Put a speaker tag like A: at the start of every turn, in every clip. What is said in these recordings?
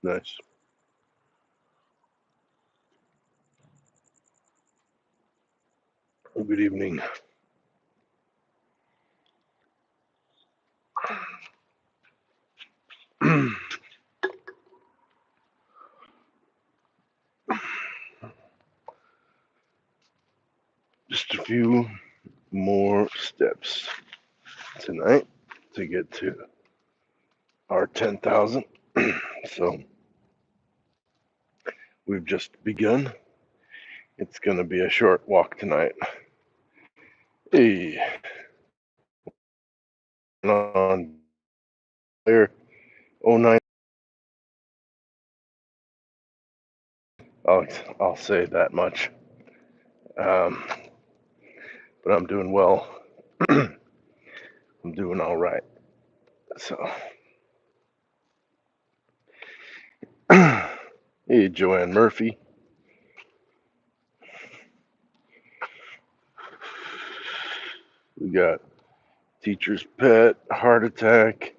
A: Nice. Good evening. Just a few more steps tonight to get to our 10,000. So we've just begun. It's going to be a short walk tonight. Hey, on there. Oh nine. I'll, I'll say that much. Um, but I'm doing well. I'm doing all right. So, hey, Joanne Murphy. We got Teacher's Pet, Heart Attack,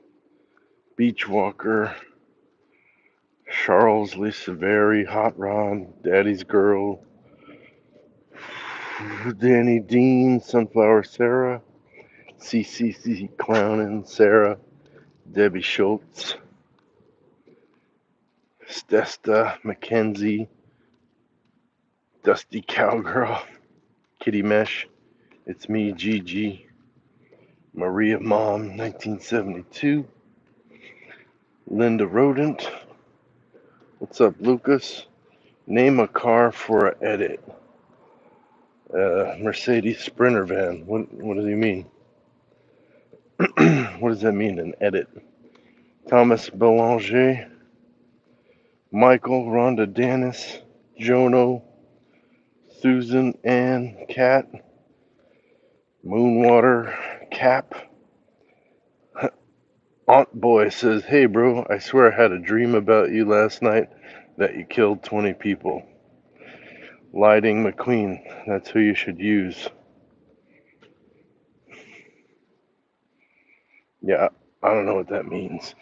A: Beach Walker, Charles Lisa Very, Hot Rod, Daddy's Girl, Danny Dean, Sunflower Sarah, CCC Clownin' Sarah, Debbie Schultz, Stesta Mackenzie, Dusty Cowgirl, Kitty Mesh, It's Me, Gigi, Maria Mom, 1972, Linda Rodent, what's up, Lucas? Name a car for a edit. Mercedes Sprinter van. What does he mean? What does that mean, an edit? Thomas Belanger, Michael, Rhonda Dennis, Jono, Susan Ann, Cat, Moonwater, Cap. Aunt Boy says, hey bro, I swear I had a dream about you last night that you killed 20 people. Lighting McQueen, that's who you should use. Yeah, I don't know what that means.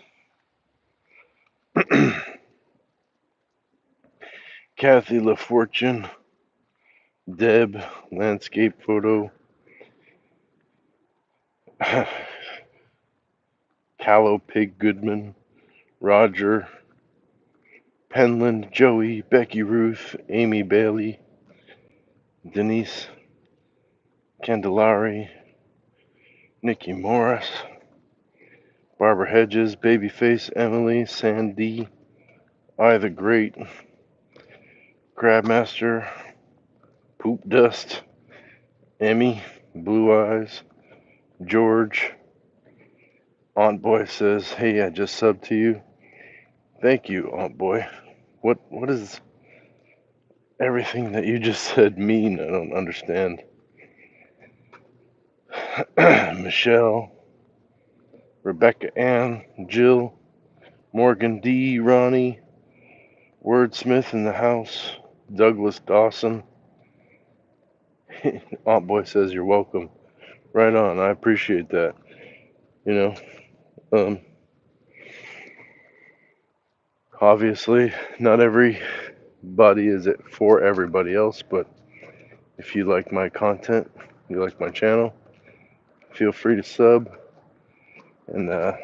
A: Kathy LaFortune, Deb, landscape photo, Callow Pig Goodman, Roger, Penland, Joey, Becky Ruth, Amy Bailey, Denise Candelari, Nikki Morris, Barbara Hedges, Babyface, Emily, Sandy, I the Great, Crabmaster, Poop Dust, Emmy, Blue Eyes, George. Aunt Boy says, hey, I just subbed to you. Thank you, Aunt Boy. What does everything that you just said mean? I don't understand. Michelle, Rebecca Ann, Jill, Morgan D, Ronnie, Wordsmith in the house, Douglas Dawson. Aunt Boy says you're welcome. Right on, I appreciate that. You know, obviously, not everybody is it for everybody else, but if you like my content, you like my channel, feel free to sub, and I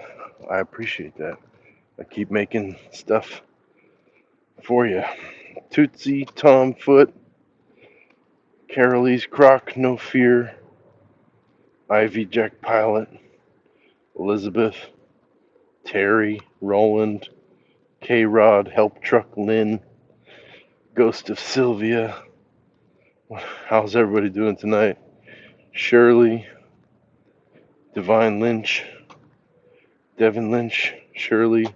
A: appreciate that. I keep making stuff for you. Tootsie, Tom Foot, Carolee's Croc, No Fear, Ivy Jack Pilot, Elizabeth, Terry, Roland, K Rod, Help Truck Lynn, Ghost of Sylvia. How's everybody doing tonight? Shirley, Divine Lynch, Devin Lynch, Shirley,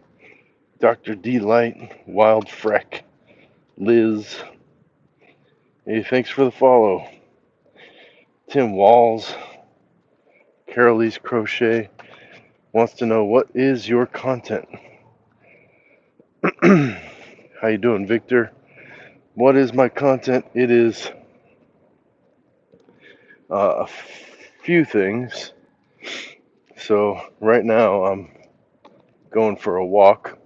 A: Dr. D Light, Wild Freck, Liz. Hey, thanks for the follow. Tim Walls, Carolee's Crochet wants to know what is your content. How you doing, Victor? What is my content? It is a few things. So right now I'm going for a walk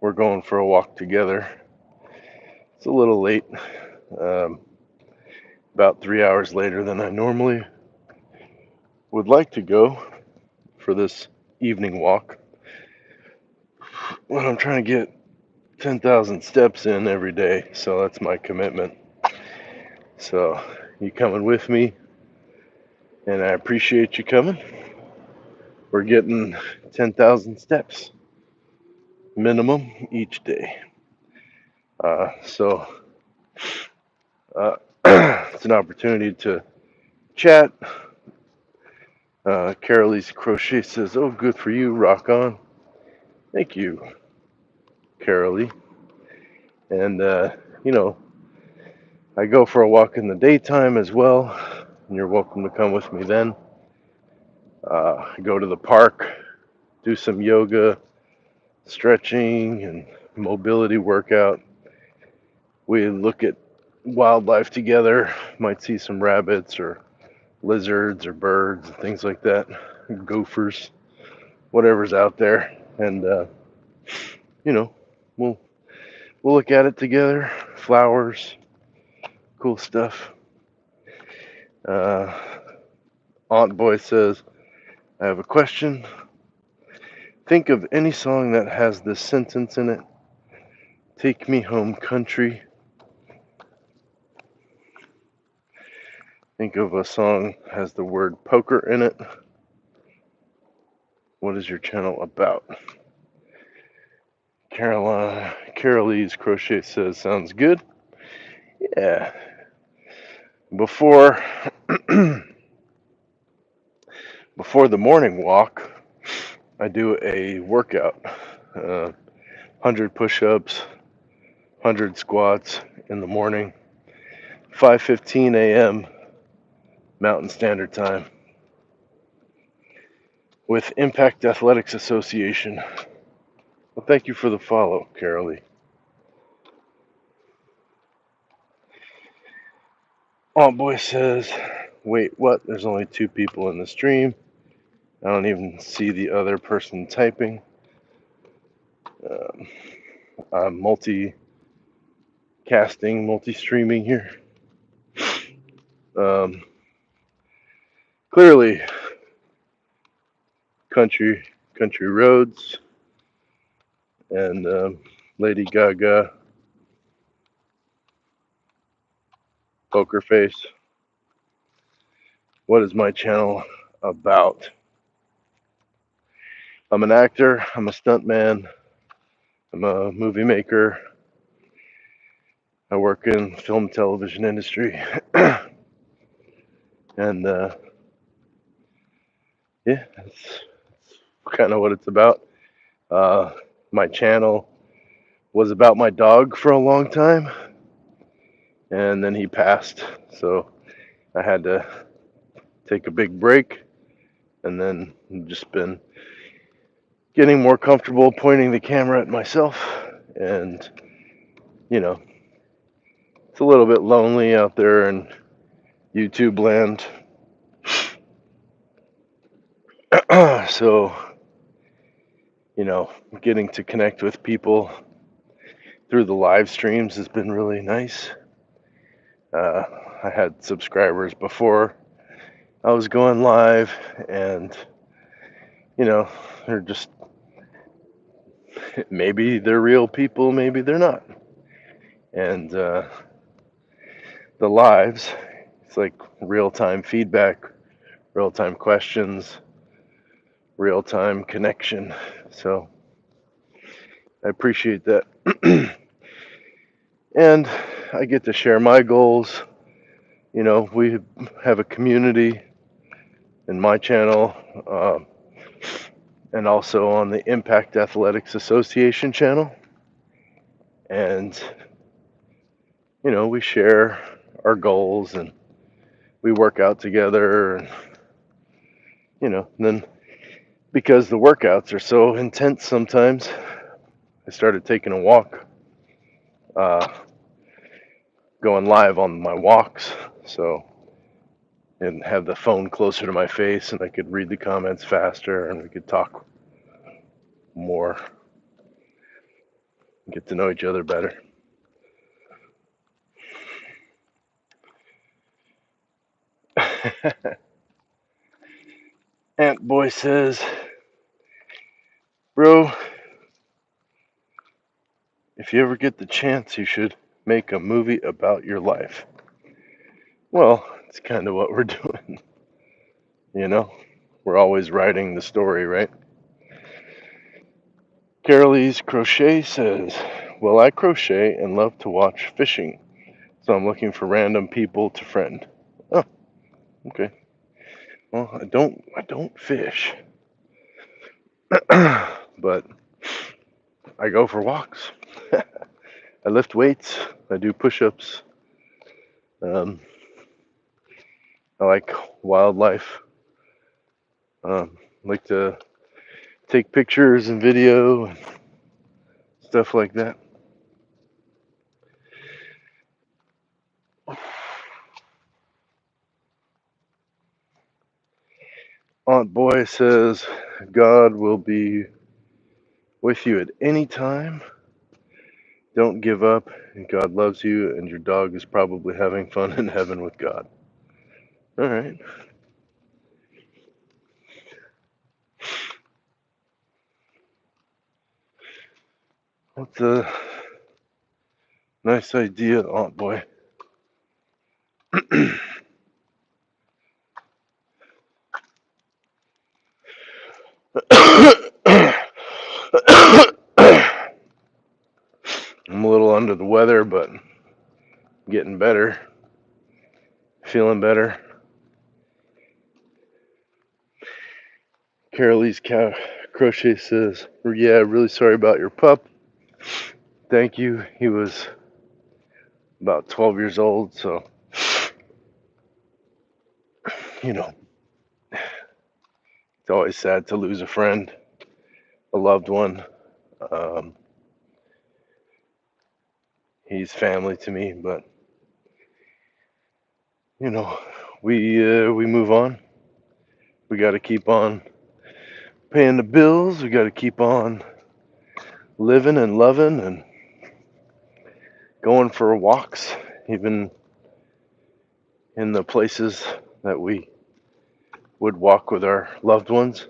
A: we're going for a walk together. It's a little late, um, about 3 hours later than I normally would like to go for this evening walk. Well, I'm trying to get 10,000 steps in every day, so that's my commitment. So, you coming with me? And I appreciate you coming. We're getting 10,000 steps minimum each day. So, it's an opportunity to chat. Carolee's Crochet says, "Oh, good for you, rock on." Thank you, Carolee. And, you know, I go for a walk in the daytime as well, and you're welcome to come with me then. I go to the park, do some yoga, stretching, and mobility workout. We look at wildlife together, might see some rabbits or lizards or birds and things like that, gophers, whatever's out there. And, you know, we'll look at it together, flowers, cool stuff. Aunt Boy says, "I have a question. Think of any song that has this sentence in it. Take me home, country." Think of a song that has the word poker in it. What is your channel about? Carolee's Crochet says, "Sounds good." Yeah. Before before the morning walk, I do a workout. 100 push-ups, 100 squats in the morning, 5:15 a.m. Mountain Standard Time with Impact Athletics Association. Well, thank you for the follow, Carolee. Aunt Boy says, "Wait, what? There's only 2 people in the stream. I don't even see the other person typing." I'm multi-casting, multi-streaming here. Clearly, country roads and Lady Gaga, Poker Face. What is my channel about? I'm an actor. I'm a stuntman. I'm a movie maker. I work in film television industry. And yeah, that's kind of what it's about. My channel was about my dog for a long time, and then he passed, so I had to take a big break, and then just been getting more comfortable pointing the camera at myself. And you know, it's a little bit lonely out there in YouTube land. So, you know, getting to connect with people through the live streams has been really nice. I had subscribers before I was going live, and you know, they're just, maybe they're real people, maybe they're not. And the lives, it's like real-time feedback, real-time questions, real-time connection. So I appreciate that. And I get to share my goals. You know, we have a community in my channel, and also on the Impact Athletics Association channel. And, you know, we share our goals and we work out together. And, you know, and then because the workouts are so intense sometimes, I started taking a walk, going live on my walks. So, and have the phone closer to my face, and I could read the comments faster, and we could talk more. get to know each other better. Ant Boy says, bro, if you ever get the chance, you should make a movie about your life. Well, it's kind of what we're doing, you know? We're always writing the story, right? Carolee's Crochet says, well, I crochet and love to watch fishing, so I'm looking for random people to friend. Oh, okay. Well, I don't fish, but I go for walks. I lift weights. I do push-ups. Um, I like wildlife. Like to take pictures and video and stuff like that. Aunt Boy says, God will be with you at any time. Don't give up. And God loves you, and your dog is probably having fun in heaven with God. All right. That's a nice idea, Aunt Boy. I'm a little under the weather, but getting better. Feeling better. Carolee's Crochet says, yeah, really sorry about your pup. Thank you. He was about 12 years old, so, you know, it's always sad to lose a friend, a loved one. Um, he's family to me, but, you know, we move on. We got to keep on paying the bills. We got to keep on living and loving and going for walks, even in the places that we would walk with our loved ones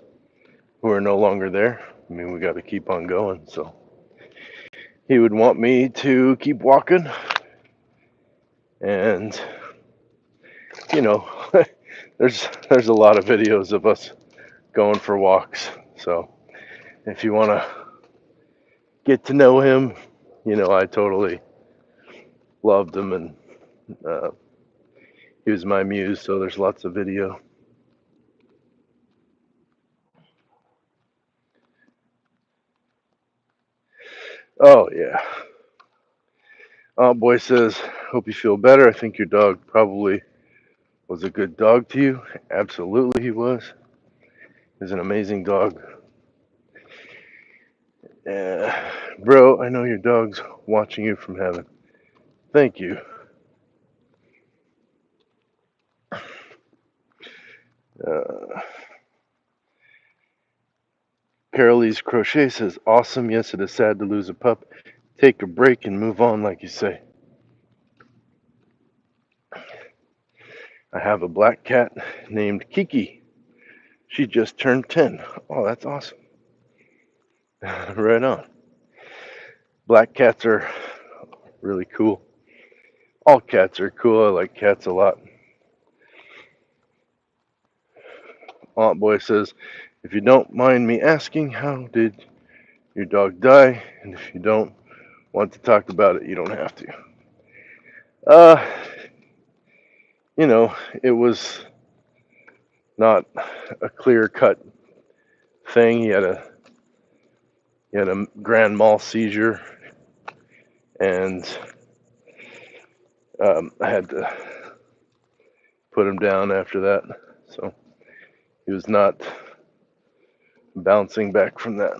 A: who are no longer there. I mean, we got to keep on going. So he would want me to keep walking, and you know, there's a lot of videos of us going for walks. So if you want to get to know him, you know, I totally loved him, and uh, he was my muse. So there's lots of video. Oh yeah. Boy says, hope you feel better. I think your dog probably was a good dog to you. Absolutely, he was. He's an amazing dog. Bro, I know your dog's watching you from heaven. Thank you. Uh, Carolee's Crochet says, awesome. Yes, it is sad to lose a pup. Take a break and move on, like you say. I have a black cat named Kiki. She just turned 10. Oh, that's awesome. Right on. Black cats are really cool. All cats are cool. I like cats a lot. Aunt Boy says, if you don't mind me asking, how did your dog die? And if you don't want to talk about it, you don't have to. Uh, you know, it was not a clear cut thing. He had a grand mal seizure, and I had to put him down after that. So he was not bouncing back from that.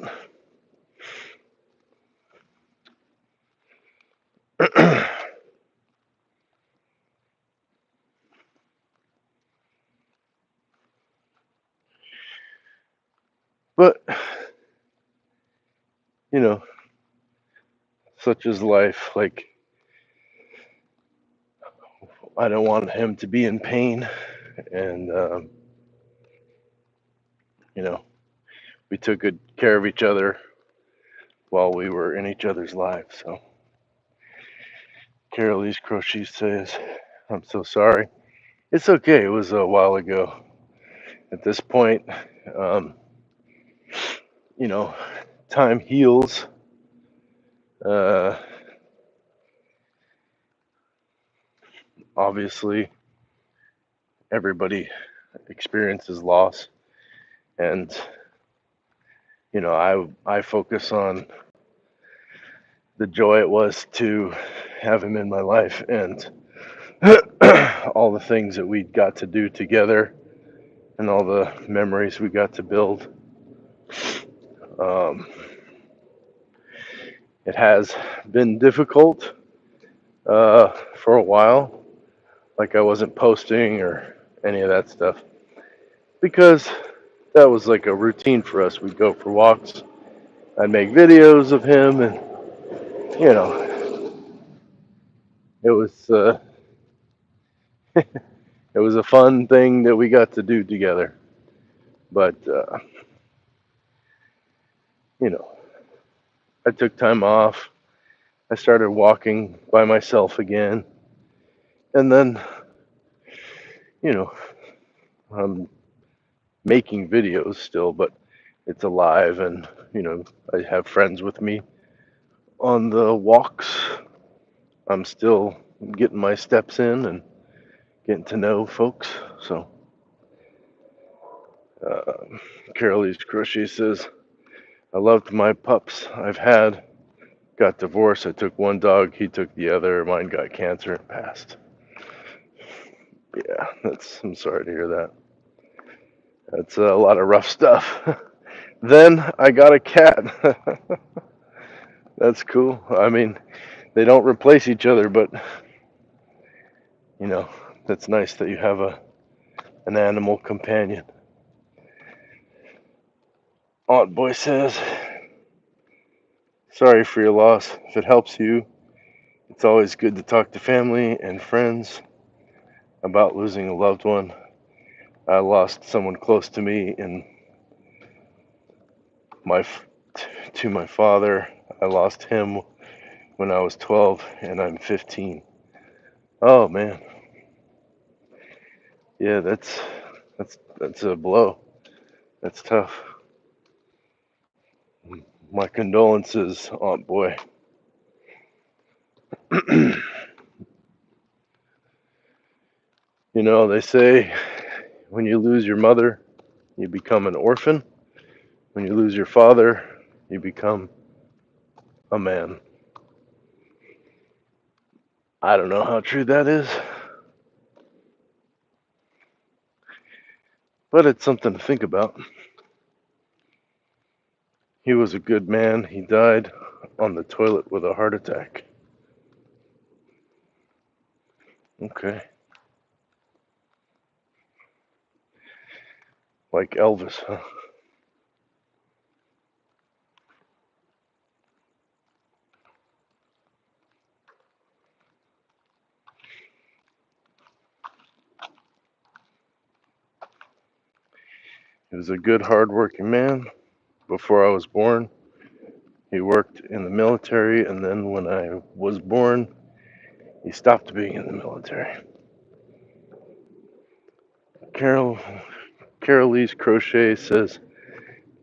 A: But you know, such is life. Like, I don't want him to be in pain, and you know, we took good care of each other while we were in each other's lives. So, Carolee's Crochet says, "I'm so sorry." It's okay. It was a while ago. At this point, um, you know, time heals. Uh, Obviously, everybody experiences loss, and I focus on the joy it was to have him in my life and all the things that we got to do together and all the memories we got to build. Um, it has been difficult for a while. Like, I wasn't posting or any of that stuff because that was like a routine for us. We'd go for walks. I'd make videos of him, and you know, it was it was a fun thing that we got to do together. But you know, I took time off. I started walking by myself again, and then you know, I'm making videos still, but it's alive, and I have friends with me on the walks. I'm still getting my steps in and getting to know folks. So, uh, Carolee's Crochet says, I loved my pups I've had. Got divorced. I took one dog. He took the other. Mine got cancer and passed. Yeah, I'm sorry to hear that. That's a lot of rough stuff. Then I got a cat. That's cool. I mean, they don't replace each other, but you know, that's nice that you have an animal companion. Aunt Boy says, sorry for your loss. If it helps you, it's always good to talk to family and friends about losing a loved one. I lost someone close to me in my to my father. I lost him when I was 12 and I'm 15. Oh man. Yeah, that's a blow. That's tough. My condolences, Aunt Boy. They say when you lose your mother, you become an orphan. When you lose your father, you become a man. I don't know how true that is, but it's something to think about. He was a good man. He died on the toilet with a heart attack. Okay. Like Elvis, huh? He was a good, hard-working man. Before I was born, he worked in the military, and then when I was born, he stopped being in the military. Carol Carolee's Crochet says,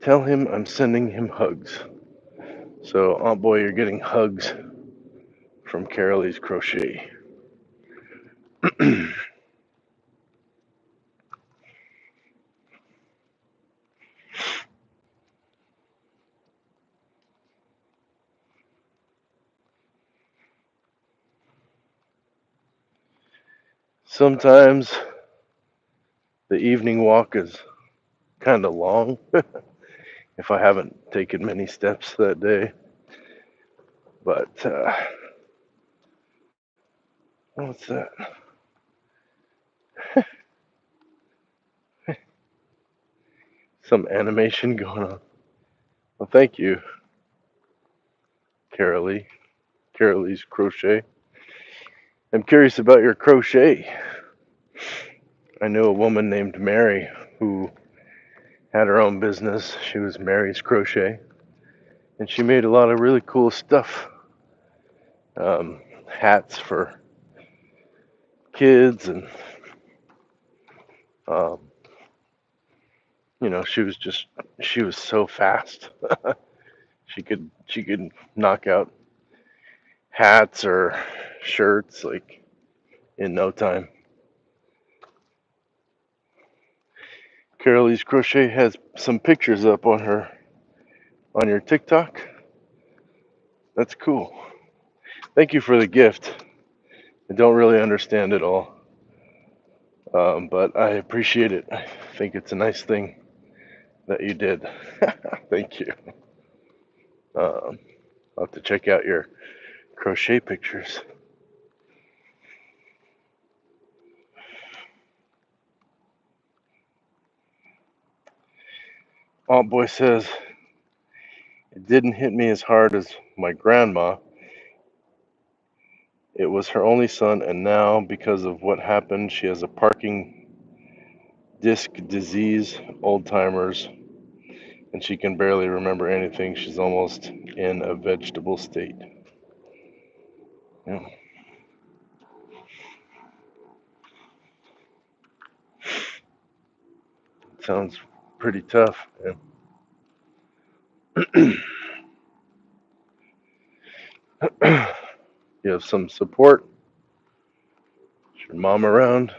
A: tell him I'm sending him hugs. So, Aunt Boy, you're getting hugs from Carolee's Crochet. Sometimes the evening walk is kind of long if I haven't taken many steps that day. But, what's that? Some animation going on. Well, thank you, Carolee. Carolee's Crochet. I'm curious about your crochet. I know a woman named Mary who had her own business. She was Mary's Crochet, and she made a lot of really cool stuff. Hats for kids, and um, she was so fast. She could knock out hats or shirts like in no time. Carolee's Crochet has some pictures up on your TikTok. That's cool. Thank you for the gift. I don't really understand it all, but I appreciate it. I think it's a nice thing that you did. Thank you. I'll have to check out your crochet pictures. Alt Boy says, it didn't hit me as hard as my grandma. It was her only son, and now, because of what happened, she has a parking disc disease, old timers, and she can barely remember anything. She's almost in a vegetable state. Yeah. Sounds pretty tough. Yeah. You have some support. Is your mom around?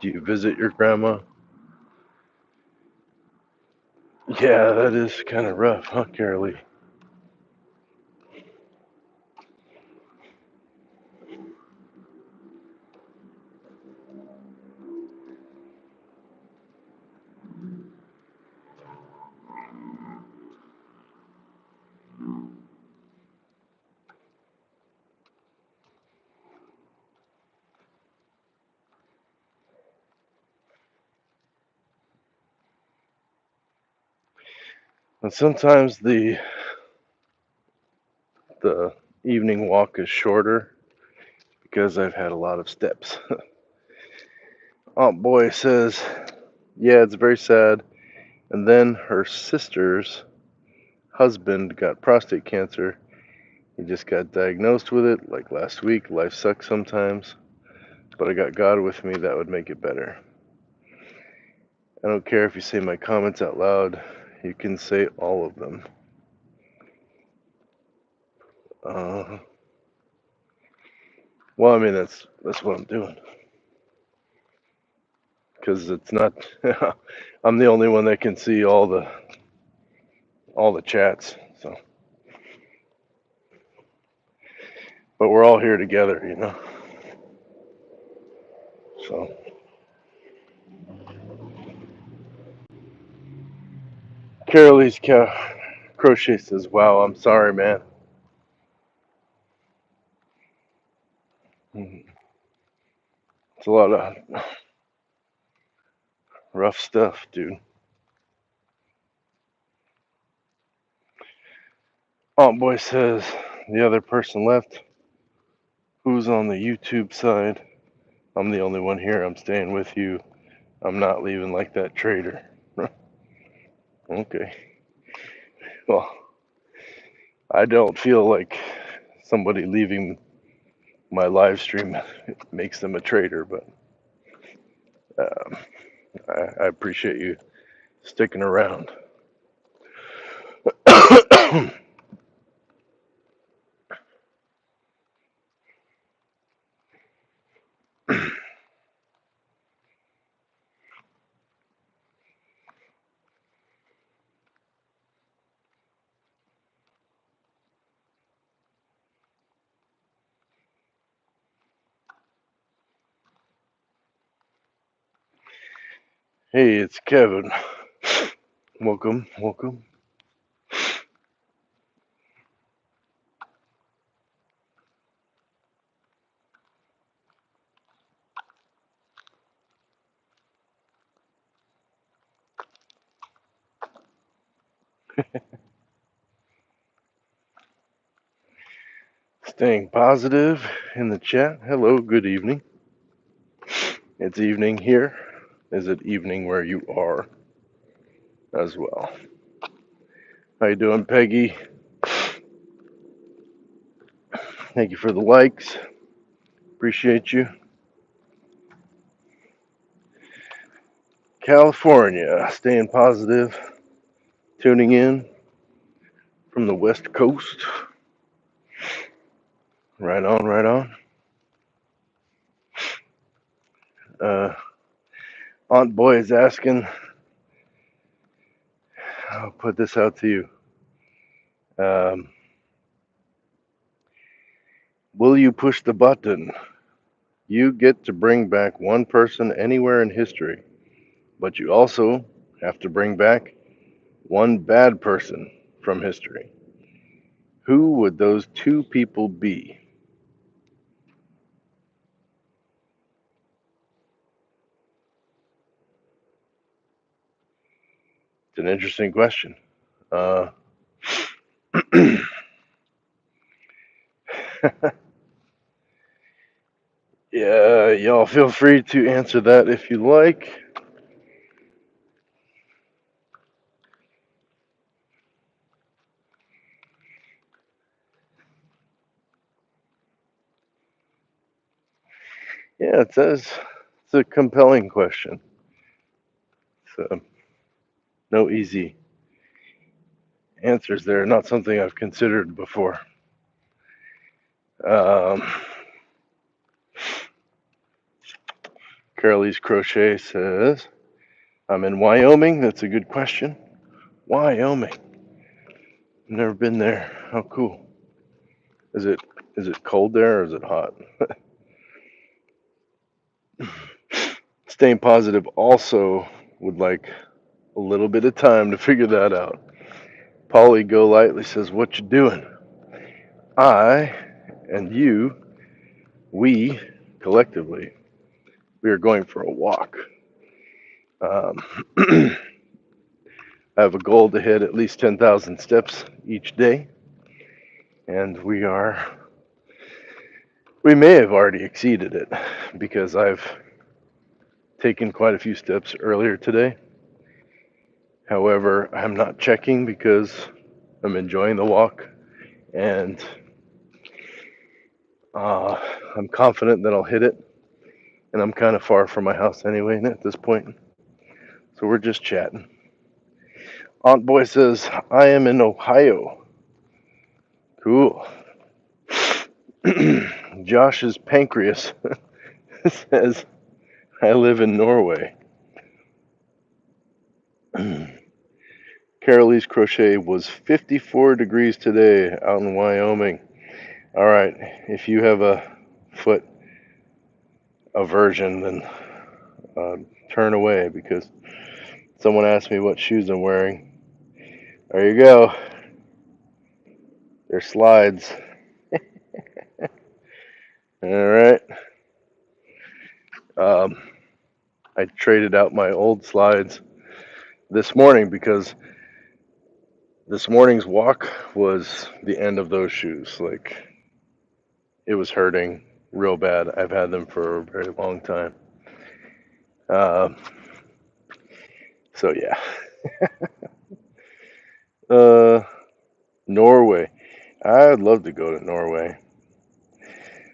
A: Do you visit your grandma? Yeah, that is kind of rough, huh, Carolee? And sometimes the evening walk is shorter because I've had a lot of steps. Aunt Boy says, yeah, it's very sad. And then her sister's husband got prostate cancer. He just got diagnosed with it like last week. Life sucks sometimes, but I got God with me. That would make it better. I don't care if you say my comments out loud. You can say all of them. Uh, well, I mean that's what I'm doing because it's not. I'm the only one that can see all the chats. So, but we're all here together, you know. So, Carolee's crochet says, "Wow, I'm sorry, man. It's a lot of rough stuff, dude." Aunt Boy says, "The other person left. Who's on the YouTube side? I'm the only one here. I'm staying with you. I'm not leaving like that traitor." Okay. Well, I don't feel like somebody leaving my live stream makes them a traitor, but um, I appreciate you sticking around. Hey, it's Kevin. Welcome, welcome. Staying positive in the chat. Hello, good evening. It's evening here. Is it evening where you are as well? How you doing, Peggy? Thank you for the likes. Appreciate you. California, staying positive. Tuning in from the West Coast. Right on, right on. Aunt Boy is asking, I'll put this out to you. Will you push the button? You get to bring back one person anywhere in history, but you also have to bring back one bad person from history. Who would those two people be? It's an interesting question. Yeah, y'all feel free to answer that if you like. Yeah, it says it's a compelling question. So, no easy answers there. Not something I've considered before. Um, Carol's Crochet says, I'm in Wyoming. That's a good question. Wyoming. Never been there. How cool. Is it cold there or is it hot? Staying positive also would like a little bit of time to figure that out. Polly Go Lightly says, what you doing? I and you, we collectively, we are going for a walk. I have a goal to hit at least 10,000 steps each day, and we may have already exceeded it because I've taken quite a few steps earlier today. However, I'm not checking because I'm enjoying the walk, and I'm confident that I'll hit it. And I'm kind of far from my house anyway at this point, so we're just chatting. Aunt Boy says, I am in Ohio. Cool. Josh's pancreas says, I live in Norway. Carol's Crochet was 54 degrees today out in Wyoming. All right, if you have a foot aversion, then turn away because someone asked me what shoes I'm wearing. There you go. They're slides. All right. I traded out my old slides this morning because this morning's walk was the end of those shoes. Like, it was hurting real bad. I've had them for a very long time. So yeah. Norway. I'd love to go to Norway.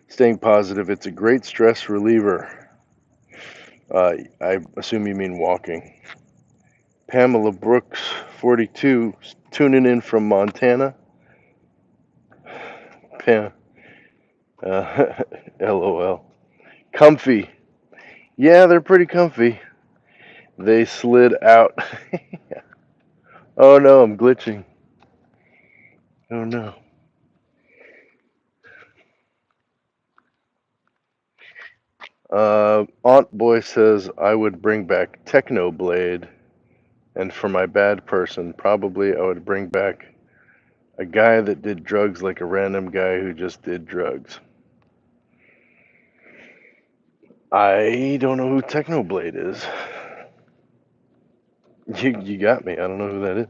A: Staying positive. It's a great stress reliever. I assume you mean walking. Pamela Brooks, 42, tuning in from Montana. Pam, LOL. Comfy. Yeah, they're pretty comfy. They slid out. Oh no, I'm glitching. Oh no. Aunt Boy says I would bring back Technoblade, and for my bad person, probably I would bring back a guy that did drugs like a random guy who just did drugs. I don't know who Technoblade is. You got me. I don't know who that is.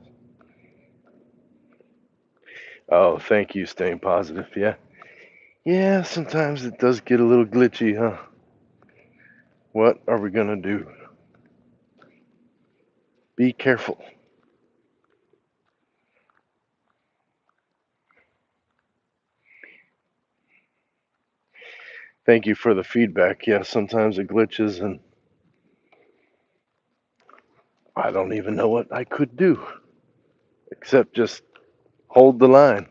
A: Oh, thank you, staying positive. Yeah. Yeah, sometimes it does get a little glitchy, huh? What are we gonna do? Be careful. Thank you for the feedback. Yeah, sometimes it glitches and I don't even know what I could do except just hold the line.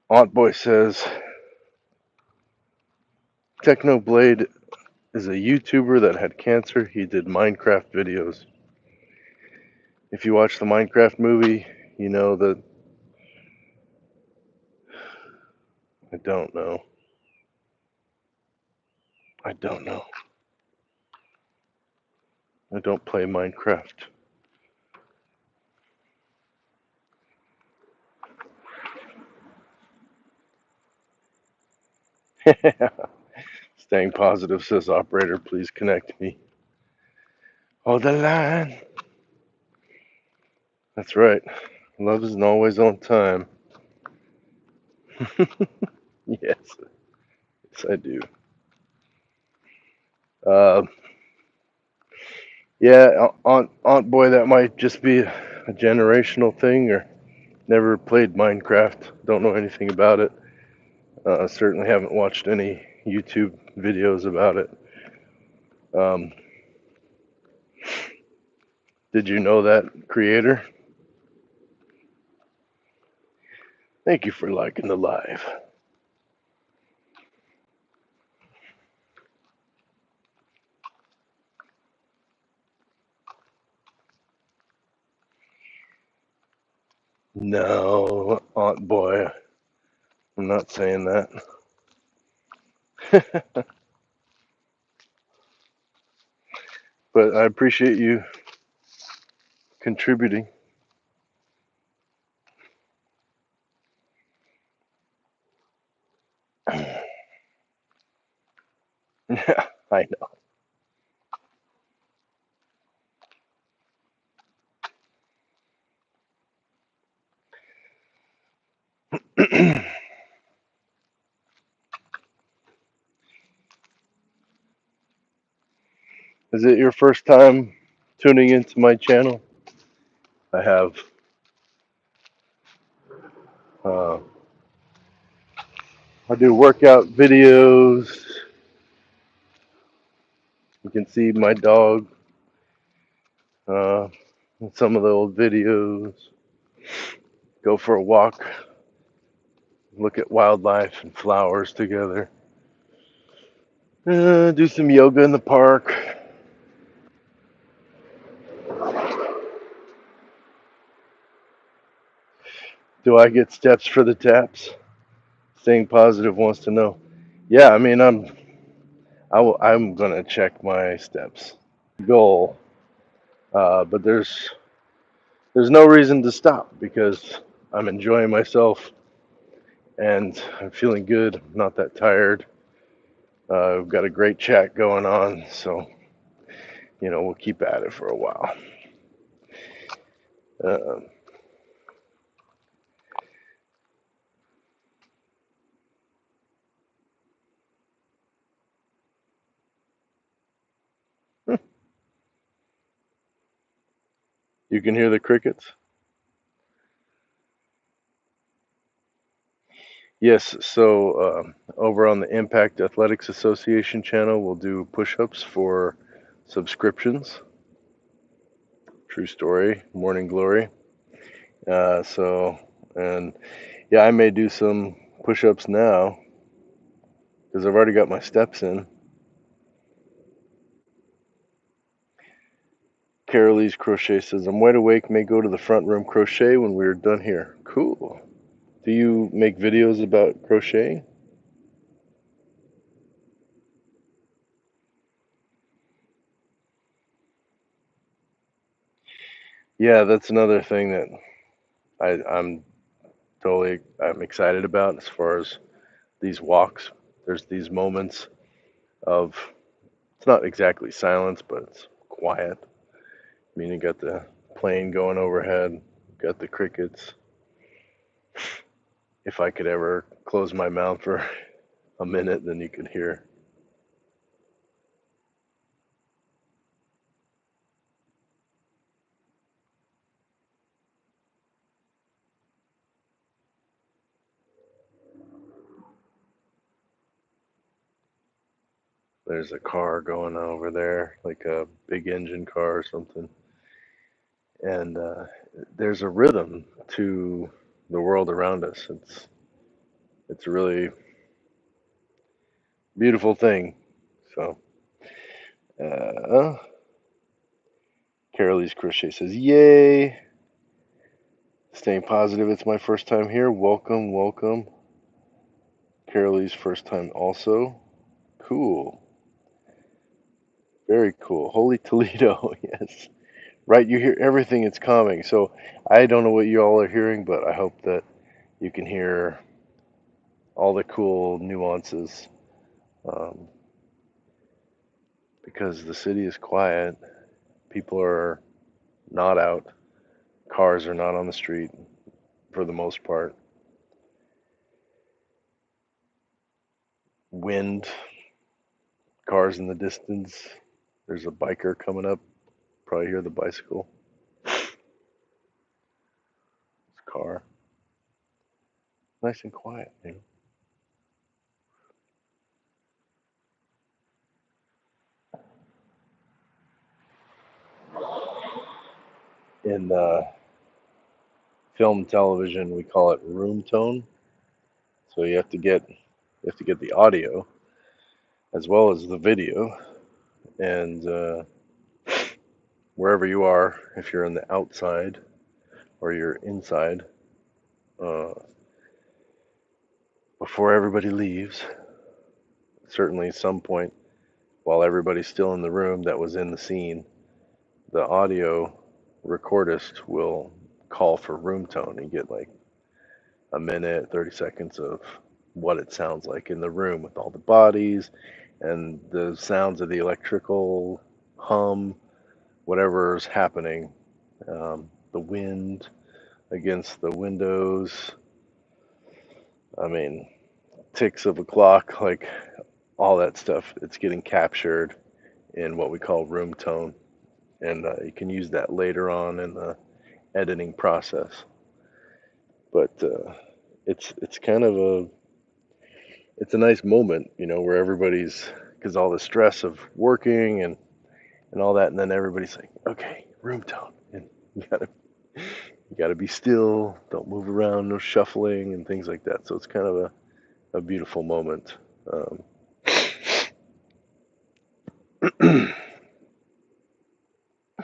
A: Aunt Boy says Technoblade is a YouTuber that had cancer. He did Minecraft videos. If you watch the Minecraft movie, you know that I don't know. I don't know. I don't play Minecraft. Staying positive, says operator. Please connect me. Hold the line. That's right. Love isn't always on time. Yes, yes, I do. Uh, yeah, Aunt Boy, that might just be a generational thing, or never played Minecraft. Don't know anything about it. Certainly haven't watched any YouTube videos about it. Um, did you know that creator? Thank you for liking the live. No, Aunt Boy, I'm not saying that. But I appreciate you contributing. Yeah, I know. Is it your first time tuning into my channel? I have uh, I do workout videos. You can see my dog in some of the old videos. Go for a walk, look at wildlife and flowers together. Do some yoga in the park. Do I get steps for the taps? Staying positive wants to know. Yeah, I mean I'm gonna check my steps. Goal, but there's no reason to stop because I'm enjoying myself and I'm feeling good. I'm not that tired. We've got a great chat going on, so we'll keep at it for a while. Uh, you can hear the crickets. Yes, so over on the Impact Athletics Association channel, we'll do push-ups for subscriptions. True story, morning glory. So, and yeah, I may do some push-ups now because I've already got my steps in. Carolee's Crochet says, I'm wide awake, may go to the front room crochet when we're done here. Cool. Do you make videos about crocheting? Yeah, that's another thing that I'm excited about as far as these walks, there's these moments of, it's not exactly silence, but it's quiet. I mean, you got the plane going overhead, got the crickets. If I could ever close my mouth for a minute, then you could hear. There's a car going over there, like a big engine car or something. And there's a rhythm to the world around us. It's a really beautiful thing. So, uh, Carolee's Crochet says, "Yay! Staying positive. It's my first time here. Welcome, welcome. Carolee's first time also. Cool. Very cool. Holy Toledo. Yes. Right. You hear everything. It's calming. So I don't know what you all are hearing, but I hope that you can hear all the cool nuances. Um, because the city is quiet. People are not out. Cars are not on the street for the most part. Wind, cars in the distance. There's a biker coming up. Probably hear the bicycle. Car. Nice and quiet, man. In film and television, we call it room tone. So you have to get the audio as well as the video, and wherever you are, if you're in the outside or you're inside, uh, before everybody leaves, certainly some point while everybody's still in the room that was in the scene, the audio recordist will call for room tone and get like a minute, 30 seconds of what it sounds like in the room with all the bodies and the sounds of the electrical hum, whatever's happening, the wind against the windows. I mean, ticks of a clock, like all that stuff. It's getting captured in what we call room tone, and you can use that later on in the editing process. But it's kind of it's a nice moment, where everybody's, because all the stress of working and all that, and then everybody's like, okay, room tone, and you gotta you gotta be still, don't move around, no shuffling and things like that. So it's kind of a beautiful moment.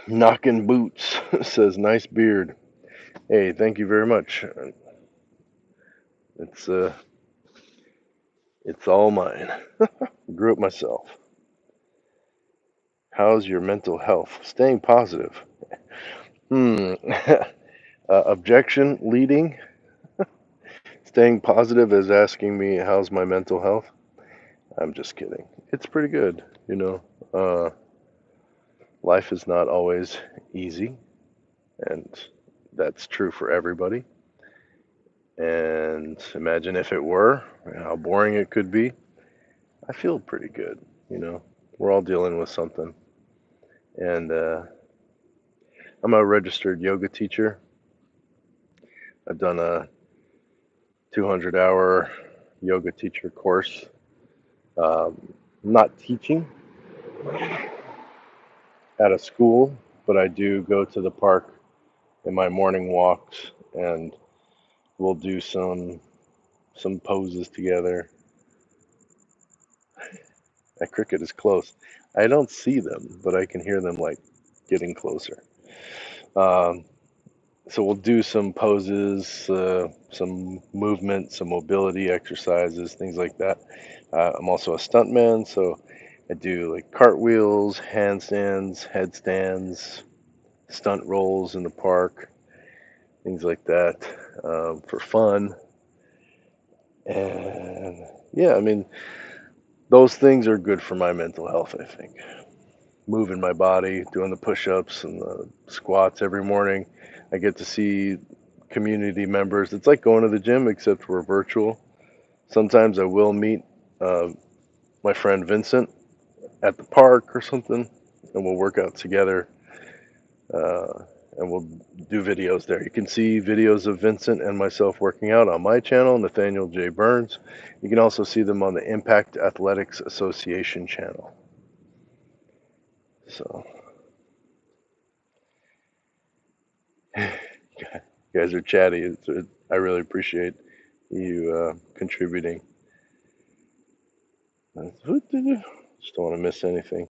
A: Knocking boots says nice beard. Hey, thank you very much. It's uh, it's all mine. Grew it myself. How's your mental health? Staying positive. Hmm. Objection leading. Staying positive is asking me how's my mental health. I'm just kidding. It's pretty good. Life is not always easy, and that's true for everybody. And imagine if it were, how boring it could be. I feel pretty good. You know, we're all dealing with something. And I'm a registered yoga teacher. I've done a 200-hour yoga teacher course. I'm not teaching at a school, but I do go to the park in my morning walks, and we'll do some poses together. That cricket is close. I don't see them, but I can hear them like getting closer. Um, so we'll do some poses, some movement, some mobility exercises, things like that. I'm also a stuntman, so I do like cartwheels, handstands, headstands, stunt rolls in the park, things like that, for fun. And yeah, I mean, those things are good for my mental health, I think. Moving my body, doing the push ups and the squats every morning. I get to see community members. It's like going to the gym, except we're virtual. Sometimes I will meet uh, my friend Vincent at the park or something, and we'll work out together. Uh, and we'll do videos there. You can see videos of Vincent and myself working out on my channel, Nathaniel J. Burns. You can also see them on the Impact Athletics Association channel. So, you guys are chatty. I really appreciate you contributing. Just don't want to miss anything.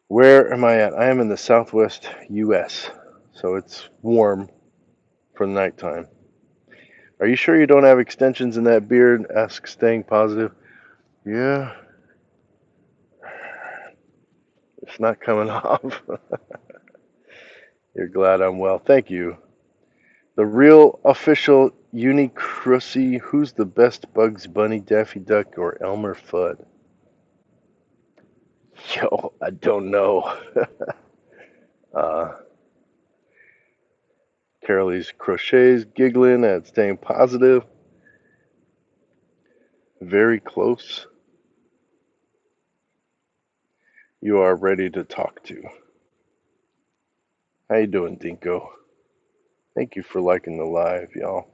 A: Where am I at? I am in the southwest U.S., so it's warm for the nighttime. Are you sure you don't have extensions in that beard? Asks Staying Positive. Yeah, it's not coming off. You're glad I'm well. Thank you. The real official Unicruci. Who's the best Bugs Bunny, Daffy Duck, or Elmer Fudd? Yo, I don't know. uh, Carolee's Crochets giggling at Staying Positive. Very close. You are ready to talk to. How you doing, Dinko? Thank you for liking the live, y'all.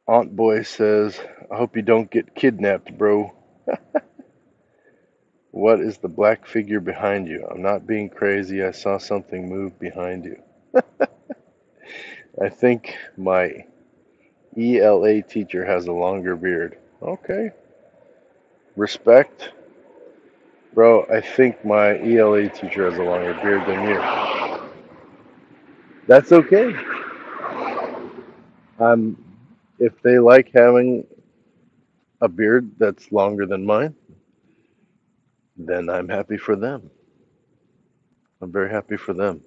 A: Aunt Boy says, I hope you don't get kidnapped, bro. What is the black figure behind you? I'm not being crazy. I saw something move behind you. I think my ELA teacher has a longer beard. Okay. Respect. Bro, I think my ELA teacher has a longer beard than you. That's okay. Um, if they like having a beard that's longer than mine, then I'm happy for them. I'm very happy for them.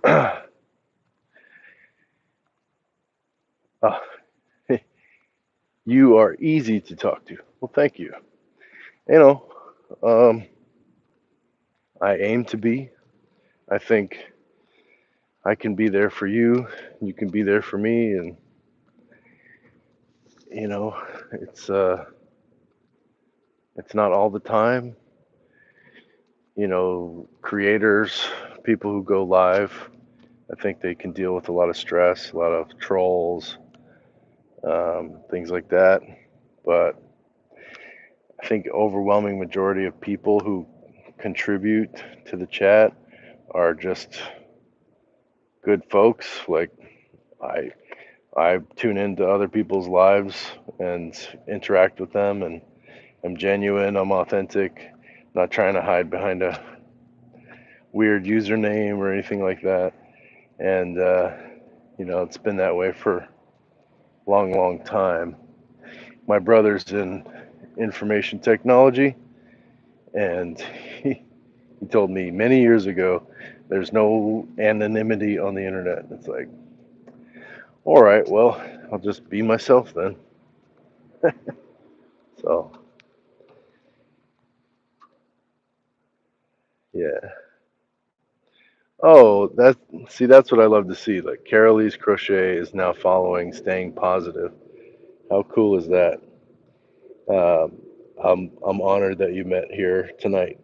A: uh, you are easy to talk to. Well, thank you. You know, um, I aim to be. I think I can be there for you. You can be there for me, and you know, it's uh, it's not all the time. You know, creators, people who go live, I think they can deal with a lot of stress, a lot of trolls, things like that. But I think overwhelming majority of people who contribute to the chat are just good folks. Like I I tune into other people's lives and interact with them, and I'm genuine, I'm authentic, not trying to hide behind a weird username or anything like that. And you know, it's been that way for a long, long time. My brother's in information technology, and he told me many years ago there's no anonymity on the internet. It's like, all right, well, I'll just be myself then. So, yeah. Oh, that's what I love to see. Like Carolee's Crochet is now following Staying Positive. How cool is that? Um, I'm honored that you met here tonight.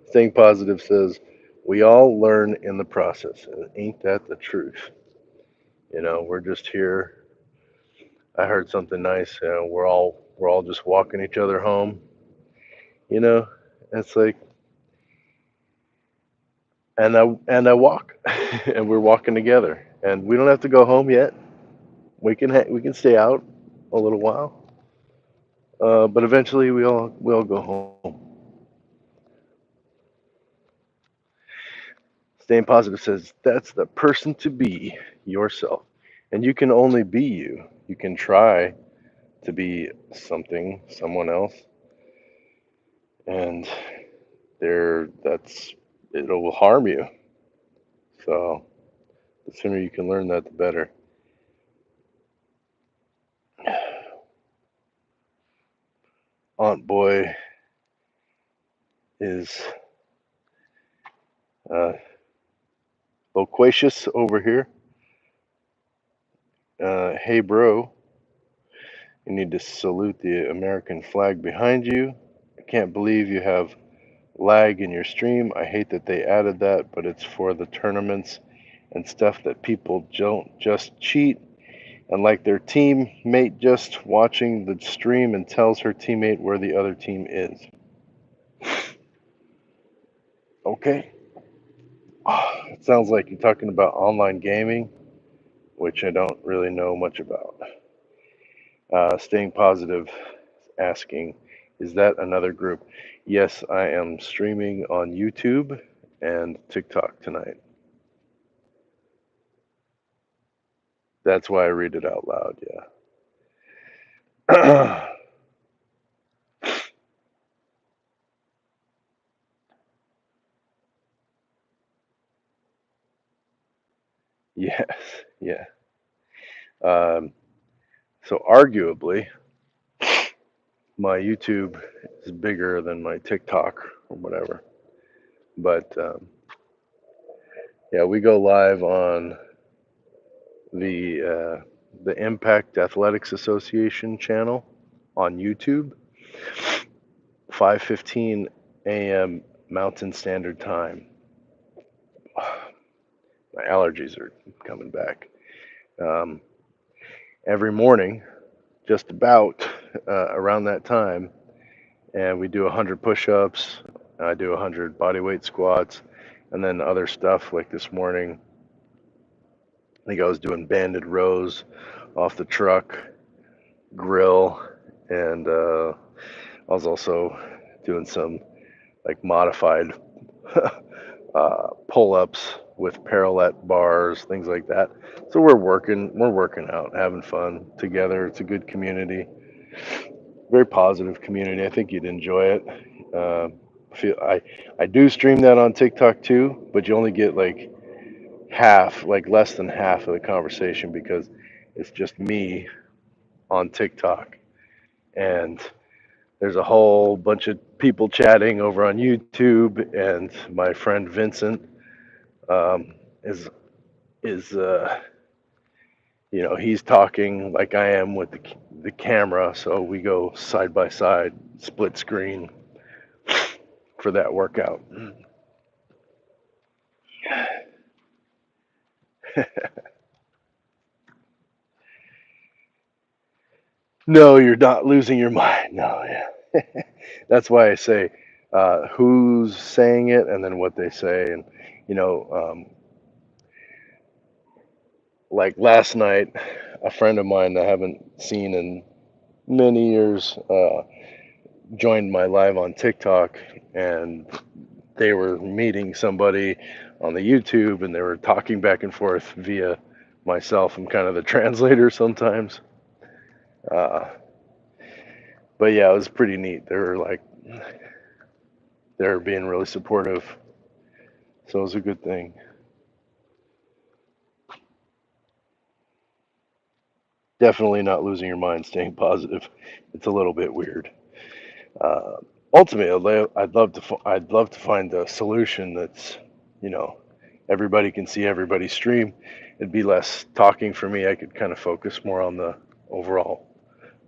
A: Staying Positive says we all learn in the process, and ain't that the truth? You know, we're just here. I heard something nice. You know, we're all just walking each other home. You know, it's like, and I walk, and we're walking together, and we don't have to go home yet. We can stay out a little while, but eventually we all go home. Staying Positive says that's the person to be yourself, and you can only be you. You can try to be someone else, and that's it will harm you. So the sooner you can learn that, the better. Aunt Boy is uh, loquacious over here. Hey, bro, you need to salute the American flag behind you. I can't believe you have lag in your stream. I hate that they added that, but it's for the tournaments and stuff that people don't just cheat and like their teammate just watching the stream and tells her teammate where the other team is. Okay. It sounds like you're talking about online gaming, which I don't really know much about. Staying positive, asking, is that another group? Yes, I am streaming on YouTube and TikTok tonight. That's why I read it out loud, yeah. Yes, yeah. Um, so arguably, my YouTube is bigger than my TikTok or whatever. But yeah, we go live on the Impact Athletics Association channel on YouTube, 5:15 a.m. Mountain Standard Time. My allergies are coming back. Um, every morning, just about around that time, and we do 100 push-ups. I do 100 bodyweight squats, and then other stuff like this morning. I think I was doing banded rows off the truck, grill, and I was also doing some like modified pull-ups with parallel bars, things like that. So we're working out, having fun together. It's a good community, very positive community. I think you'd enjoy it. Uh, I do stream that on TikTok too, but you only get like half, like less than half of the conversation because it's just me on TikTok, and there's a whole bunch of people chatting over on YouTube, and my friend Vincent um, is is he's talking like I am with the camera, so we go side by side, split screen for that workout. No, you're not losing your mind. No, yeah. That's why I say who's saying it and then what they say. And, you know, like last night, a friend of mine I haven't seen in many years joined my live on TikTok, and they were meeting somebody on the YouTube, and they were talking back and forth via myself. I'm kind of the translator sometimes. Uh, but yeah, it was pretty neat. They were being really supportive, so it was a good thing. Definitely not losing your mind, staying positive. It's a little bit weird. Uh, Ultimately, I'd love to find a solution that's, you know, everybody can see everybody's stream. It'd be less talking for me. I could kind of focus more on the overall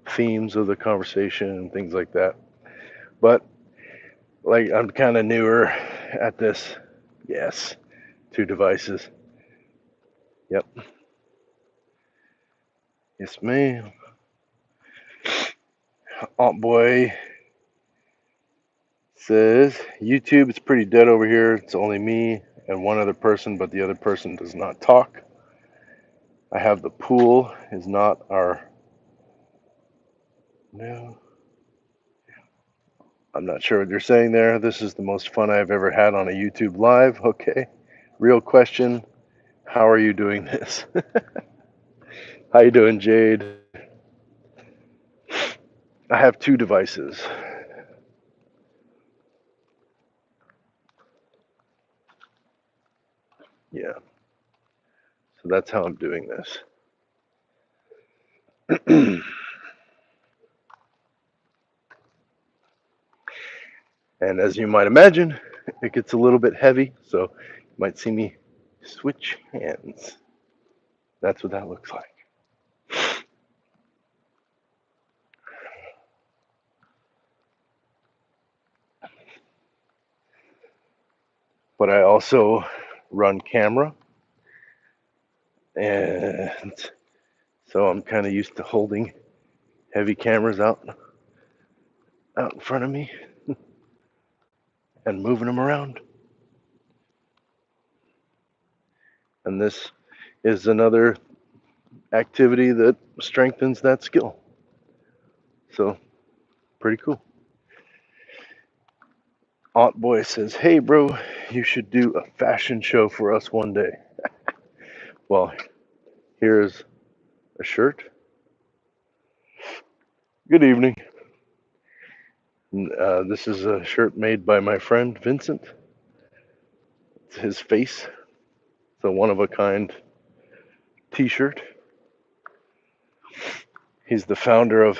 A: themes of the conversation and things like that. But like I'm kind of newer at this. Yes, 2 devices. Yep. Yes, ma'am. Aunt Boy says YouTube is pretty dead over here. It's only me and one other person, but the other person does not talk. I have the pool is not our no. I'm not sure what you're saying there. This is the most fun I've ever had on a YouTube live. Okay. Real question. How are you doing this? How you doing, Jade? I have 2 devices. Yeah. So that's how I'm doing this. And as you might imagine, it gets a little bit heavy, so you might see me switch hands. That's what that looks like. But I also run camera, and so I'm kind of used to holding heavy cameras out in front of me and moving them around. And this is another activity that strengthens that skill. So, pretty cool. Aunt Boy says, "Hey, bro, you should do a fashion show for us one day." Well, here's a shirt. Good evening. This is a shirt made by my friend Vincent. It's his face. It's a one of a kind t shirt. He's the founder of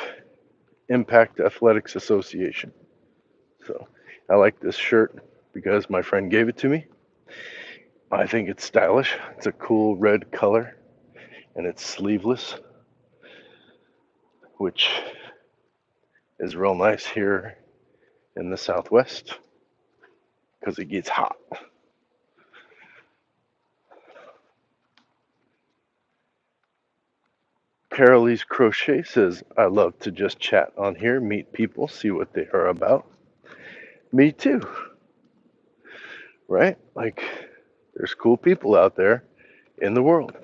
A: Impact Athletics Association. So I like this shirt because my friend gave it to me. I think it's stylish. It's a cool red color and it's sleeveless, which is real nice here in the Southwest because it gets hot. Carolise Crochet says, "I love to just chat on here, meet people, see what they are about." Me too, right? Like, there's cool people out there in the world.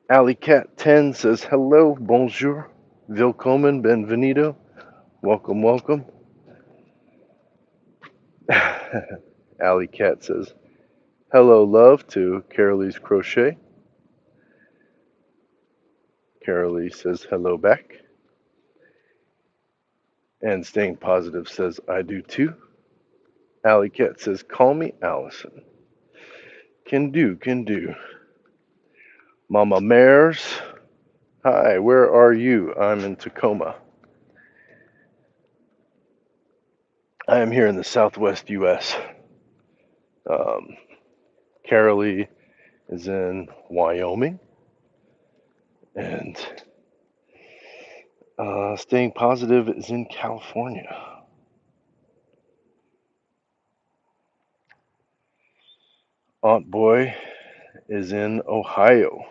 A: Alley Cat 10 says, "Hello, bonjour, willkommen, benvenido, welcome, welcome." Alley Cat says, "Hello, love," to Carolise Crochet. Carolise says, "Hello back." And Staying Positive says, "I do too." Alley Cat says, "Call me Allison." Can do, can do. Mama Mares, "Hi, where are you?" "I'm in Tacoma." I am here in the Southwest U.S. Um, Carolee is in Wyoming, and Staying Positive is in California. Aunt Boy is in Ohio,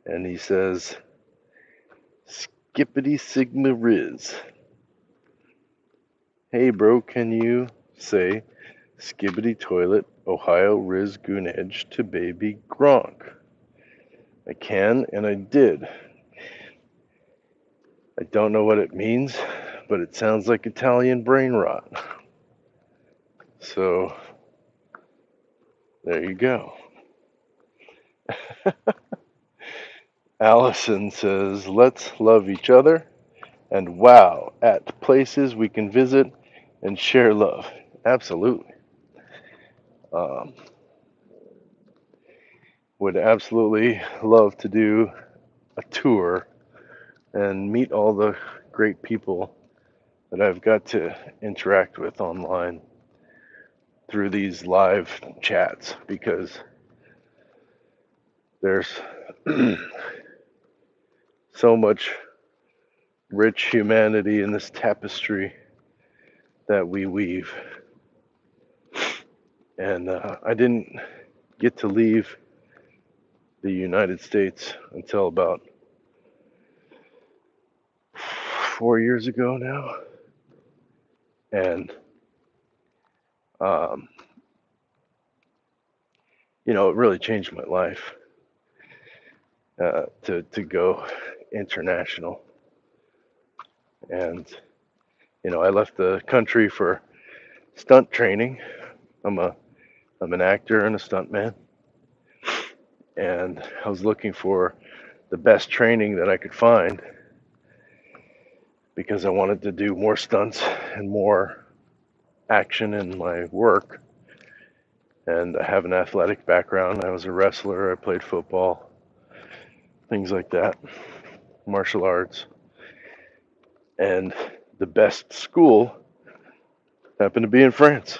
A: and he says, "Skippity Sigma Riz." Hey, bro, can you say "Skibbity Toilet, Ohio Riz Goon Edge" to baby Gronk? I can, and I did. I don't know what it means, but it sounds like Italian brain rot. So, there you go. Allison says, "Let's love each other and wow at places we can visit and share love." Absolutely. Um, would absolutely love to do a tour and meet all the great people that I've got to interact with online through these live chats, because there's so much rich humanity in this tapestry that we weave. And I didn't get to leave the United States until about 4 years ago now. And, um, it really changed my life to go international. And, I left the country for stunt training. I'm an actor and a stuntman, and I was looking for the best training that I could find because I wanted to do more stunts and more action in my work. And I have an athletic background. I was a wrestler, I played football, things like that, martial arts. And the best school Happened to be in France.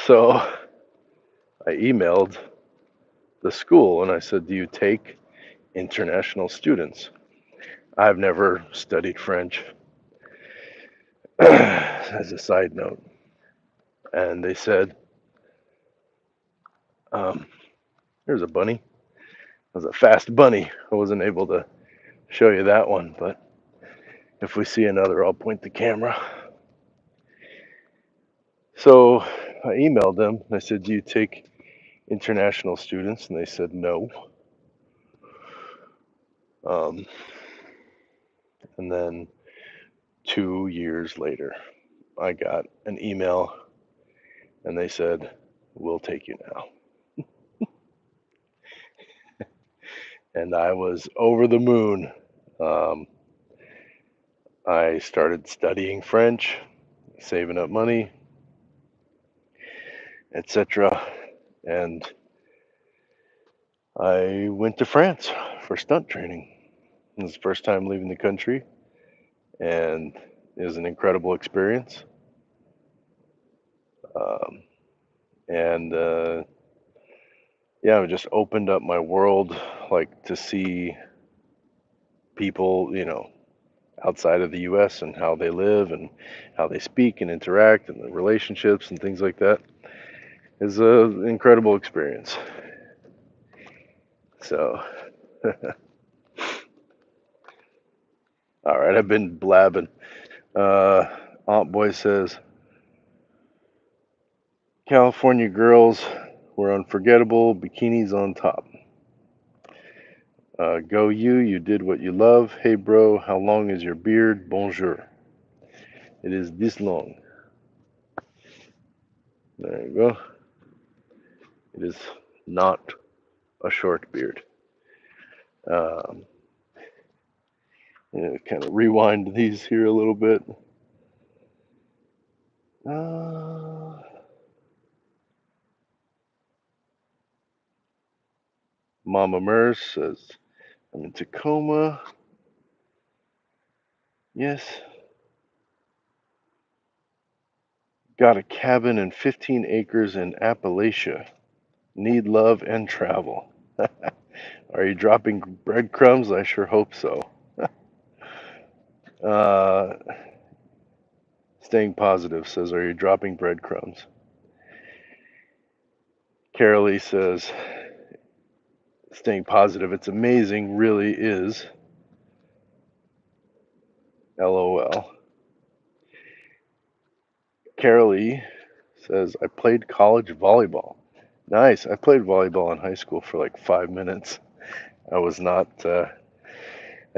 A: So I emailed the school and I said, "Do you take international students?" I've never studied French, as a side note. And they said, um, "Here's a bunny. It was a fast bunny. I wasn't able to show you that one, but if we see another, I'll point the camera." So I emailed them. I said, "Do you take international students?" And they said, "No." Um, and then 2 years later, I got an email and they said, "We'll take you now." And I was over the moon. Um, I started studying French, saving up money, etc. And I went to France for stunt training. It was the first time leaving the country, and it was an incredible experience. Um, and Yeah, it just opened up my world, like to see people, outside of the U.S. and how they live and how they speak and interact and the relationships and things like that is an incredible experience. So, all right, I've been blabbing. Uh, Aunt Boy says California girls were unforgettable, bikinis on top. Go you, you did what you love. Hey bro, how long is your beard? Bonjour. It is this long. There you go. It is not a short beard. Um, kind of rewind these here a little bit. Uh, Mama Mers says, "I'm in Tacoma. Yes. Got a cabin and 15 acres in Appalachia. Need love and travel." Are you dropping breadcrumbs? I sure hope so. Uh, Staying positive says, "Are you dropping breadcrumbs?" Carolee says, "Staying positive. It's amazing, really is. LOL." Carolee says, "I played college volleyball." Nice. I played volleyball in high school for like 5 minutes. I was not, I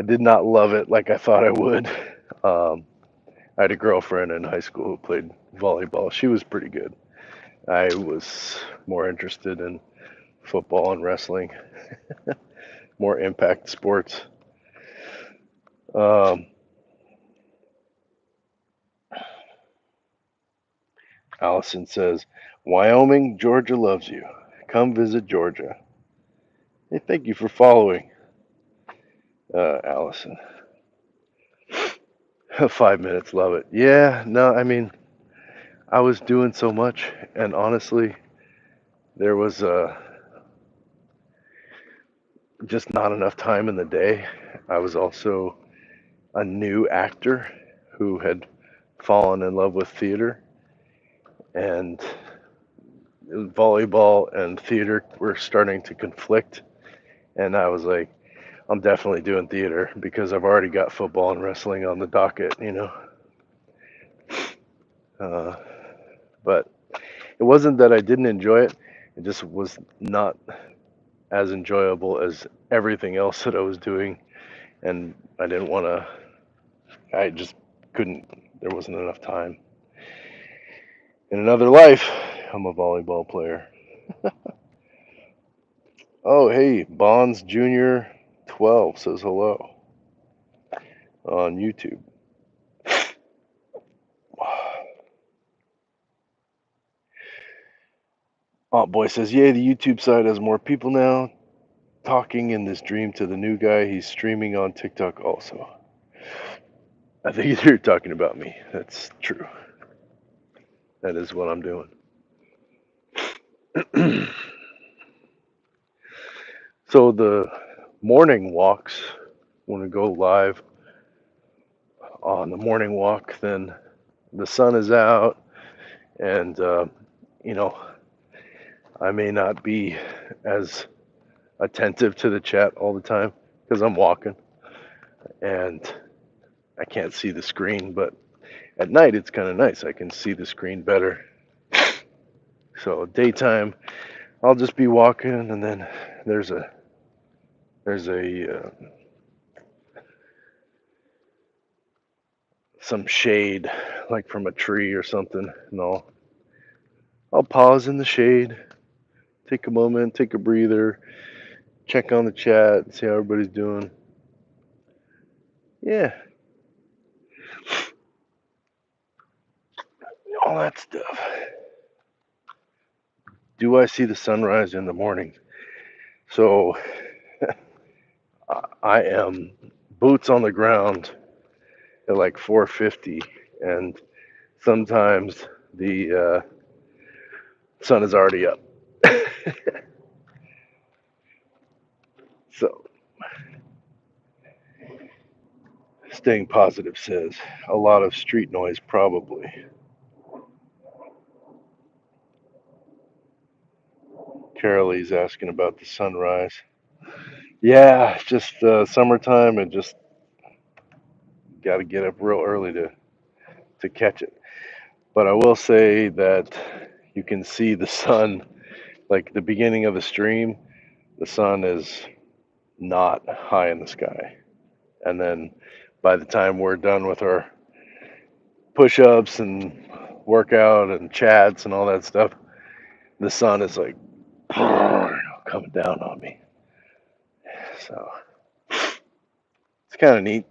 A: did not love it like I thought I would. Um, I had a girlfriend in high school who played volleyball. She was pretty good. I was more interested in football and wrestling, more impact sports. Um, Allison says, "Wyoming, Georgia loves you. Come visit Georgia." Hey, thank you for following, Allison. 5 minutes, love it. Yeah, no, I mean, I was doing so much, and honestly, there was just not enough time in the day. I was also a new actor who had fallen in love with theater, and volleyball and theater were starting to conflict. And I was like, I'm definitely doing theater because I've already got football and wrestling on the docket. Uh, but it wasn't that I didn't enjoy it, it just was not as enjoyable as everything else that I was doing. And I didn't want to, I just couldn't, there wasn't enough time. In another life, I'm a volleyball player. Oh, hey, Bonds Jr. 12 says hello on YouTube. Aunt Boy says, "Yay, the YouTube side has more people now. Talking in this dream to the new guy. He's streaming on TikTok also." I think you're talking about me. That's true. That is what I'm doing. So the morning walks, when we go live on the morning walk, then the sun is out, and you know, I may not be as attentive to the chat all the time because I'm walking and I can't see the screen. But at night, it's kind of nice. I can see the screen better. So daytime, I'll just be walking, and then there's a some shade, like from a tree or something, and I'll pause in the shade, take a moment, take a breather, check on the chat, see how everybody's doing. Yeah, all that stuff. Do I see the sunrise in the morning? So I am boots on the ground at like 4:50, and sometimes the sun is already up. So staying positive says a lot of street noise probably. Carolee's asking about the sunrise. Yeah, just summertime and just got to get up real early to catch it. But I will say that you can see the sun, like the beginning of the stream, the sun is not high in the sky. And then by the time we're done with our push ups and workout and chats and all that stuff, the sun is like coming down on me. So it's kind of neat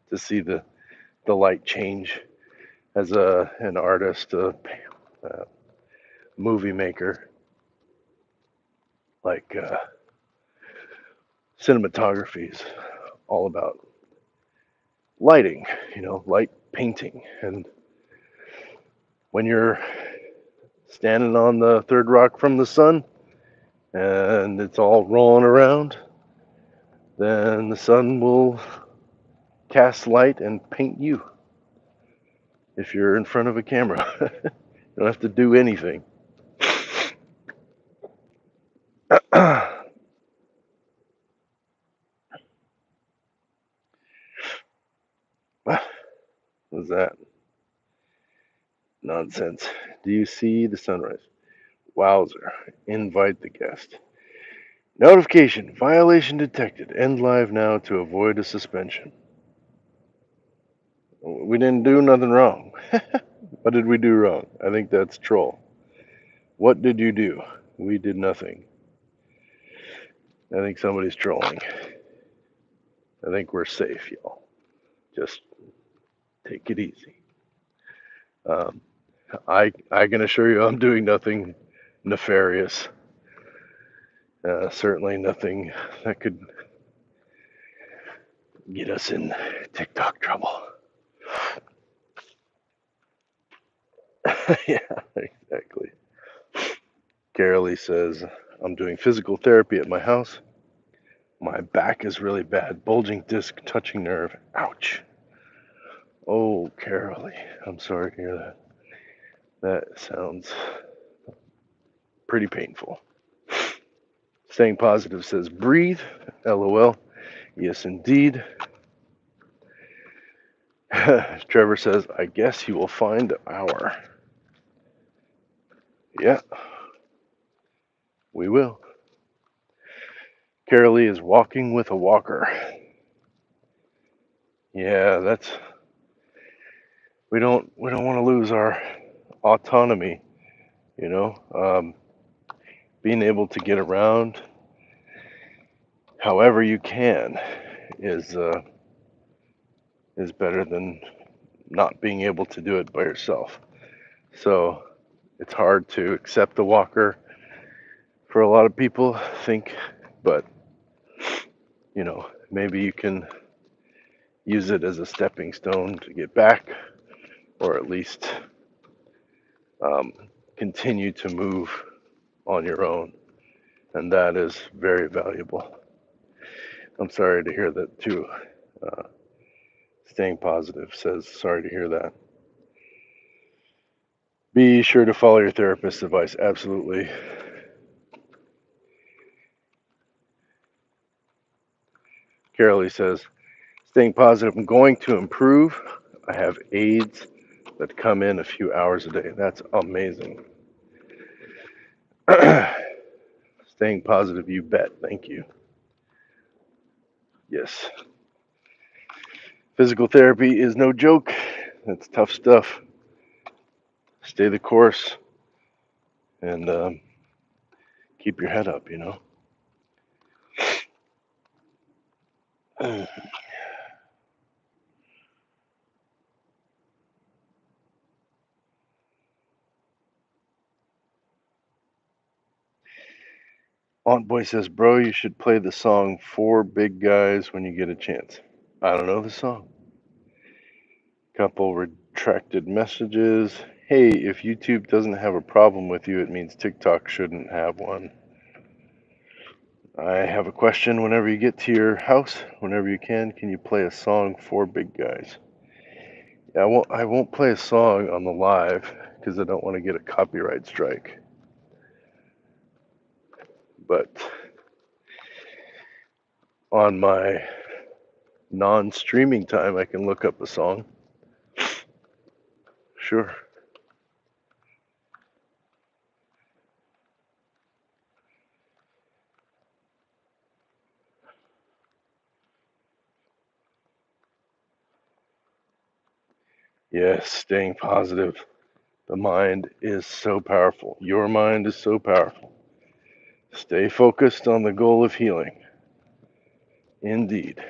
A: to see the light change as an artist, a movie maker, like cinematography is all about lighting, light painting. And when you're standing on the third rock from the sun and it's all rolling around, then the sun will cast light and paint you if you're in front of a camera. You don't have to do anything. What was that? Nonsense. Do you see the sunrise? Wowzer. Invite the guest. Notification. Violation detected. End live now to avoid a suspension. We didn't do nothing wrong. What did we do wrong? I think that's troll. What did you do? We did nothing. I think somebody's trolling. I think we're safe, y'all. Just take it easy. Um, I can assure you I'm doing nothing nefarious. Certainly nothing that could get us in TikTok trouble. Yeah, exactly. Carolee says, I'm doing physical therapy at my house. My back is really bad. Bulging disc, touching nerve. Ouch. Oh, Carolee, I'm sorry to hear that. That sounds pretty painful. Staying positive says, breathe. LOL. Yes, indeed. Trevor says, I guess you will find our. Yeah, we will. Carolee is walking with a walker. Yeah, we don't want to lose our autonomy, you know. Being able to get around however you can is better than not being able to do it by yourself. So it's hard to accept the walker for a lot of people, I think, but maybe you can use it as a stepping stone to get back, or at least um, continue to move on your own. And that is very valuable. I'm sorry to hear that too. Uh, Staying positive says, sorry to hear that. Be sure to follow your therapist's advice. Absolutely. Carolee says, staying positive. I'm going to improve. I have aides that come in a few hours a day. That's amazing. Staying positive, you bet. Thank you. Yes. Physical therapy is no joke. It's tough stuff. Stay the course and keep your head up, you know. Aunt Boy says, bro, you should play the song Four Big Guys when you get a chance. I don't know the song. Couple retracted messages. Hey, if YouTube doesn't have a problem with you, it means TikTok shouldn't have one. I have a question. Whenever you get to your house, whenever you can you play a song for big guys? Yeah, I won't play a song on the live because I don't want to get a copyright strike. But on my non-streaming time, I can look up a song. Sure. Yes, staying positive. The mind is so powerful. Your mind is so powerful. Stay focused on the goal of healing. Indeed.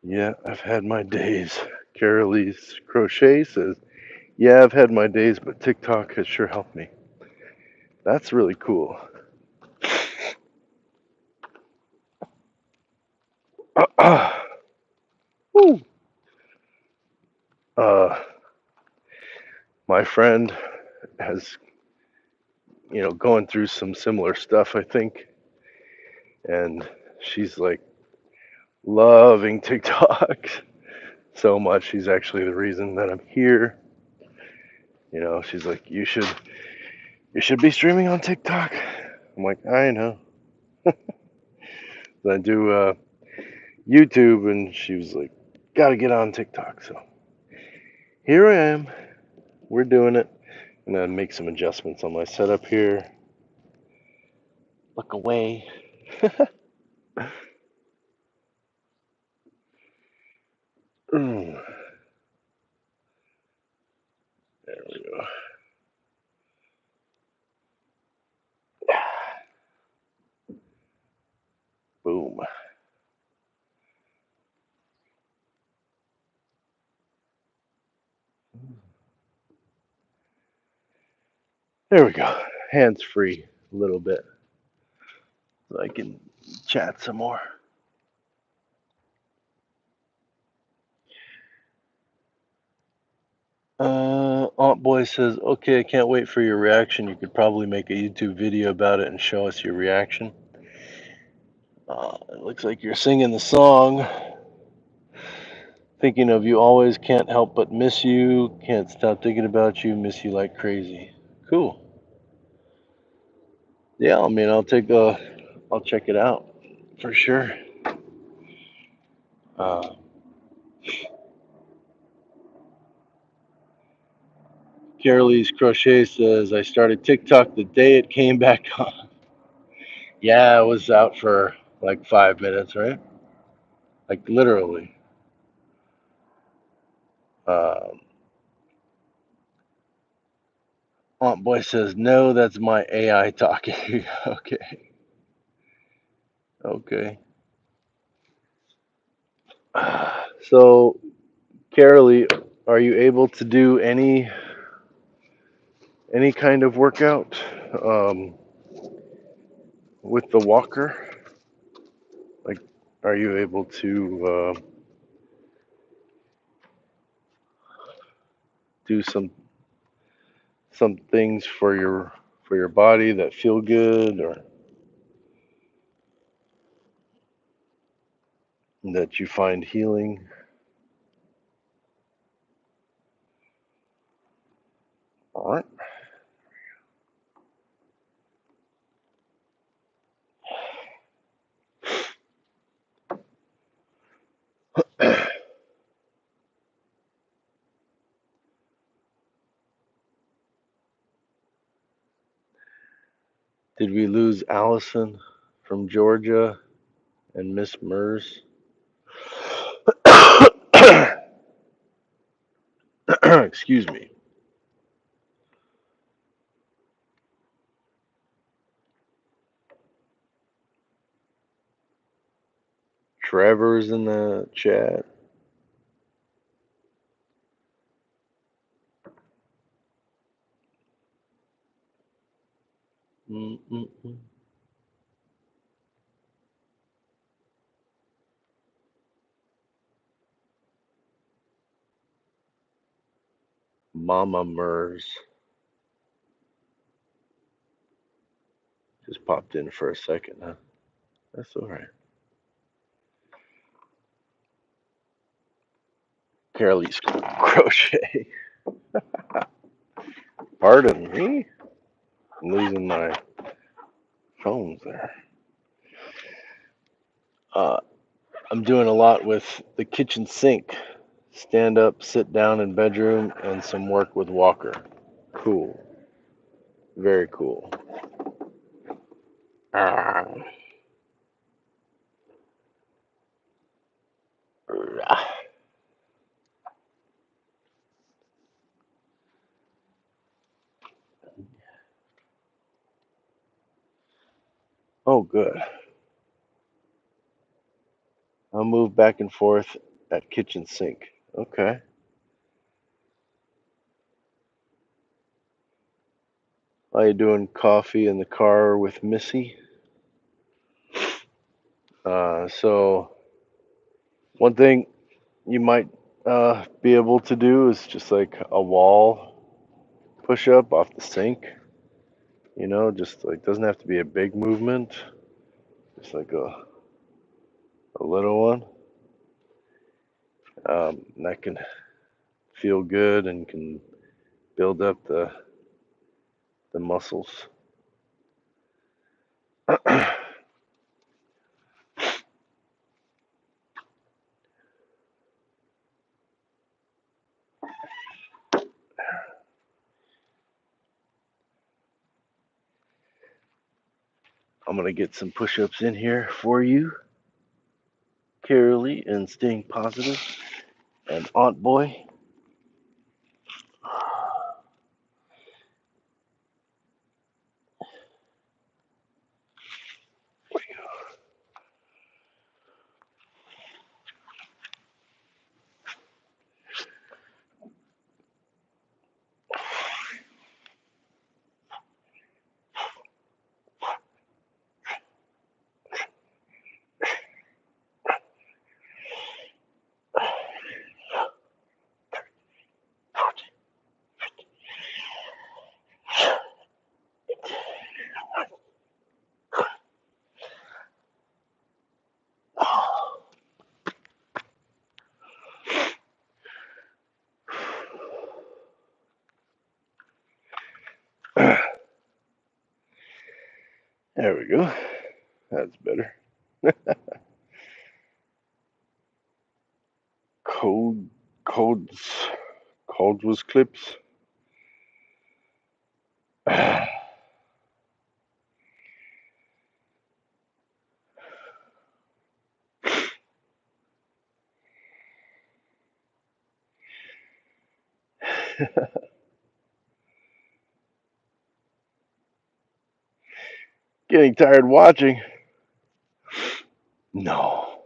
A: Yeah, I've had my days. Carolee's Crochet says, yeah, I've had my days, but TikTok has sure helped me. That's really cool. Woo. uh, my friend has, going through some similar stuff, I think, and she's like loving TikTok so much. She's actually the reason that I'm here. She's like, you should be streaming on TikTok. I'm like, I know. Then I do YouTube, and she was like, gotta get on TikTok. So here I am. We're doing it. I'm gonna make some adjustments on my setup here. Look away. There we go. Boom. There we go. Hands free a little bit so I can chat some more. Aunt Boy says, okay, I can't wait for your reaction. You could probably make a YouTube video about it and show us your reaction. It looks like you're singing the song. Thinking of you always, can't help but miss you. Can't stop thinking about you, miss you like crazy. Cool. Yeah, I mean, I'll check it out for sure. Uh, Carolee's Crochet says, I started TikTok the day it came back on. Yeah, it was out for like 5 minutes, right? Like literally. Um, Aunt Boy says, no, that's my AI talking. Okay. Okay. So, Carolee, are you able to do any kind of workout? with the walker, like, are you able to do some things for your body that feel good, or that you find healing? All right. Did we lose Allison from Georgia and Miss Mers? Excuse me. Trevor's in the chat. Mm-mm-mm. Mama Mers just popped in for a second, huh? That's all right. Carolee's crochet. Pardon me. I'm losing my phones there. Uh, I'm doing a lot with the kitchen sink. Stand up, sit down in bedroom, and some work with Walker. Cool. Very cool. Ah. Oh, good. I'll move back and forth at kitchen sink. Okay. Are you doing coffee in the car with Missy? So one thing you might be able to do is just like a wall push up off the sink. You know, just like doesn't have to be a big movement, just like a little one. That can feel good and can build up the muscles. I'm gonna get some push-ups in here for you, Carolee, and staying positive, and Aunt Boy. There we go. That's better. Code, codes, codes was clips. Getting tired watching. No.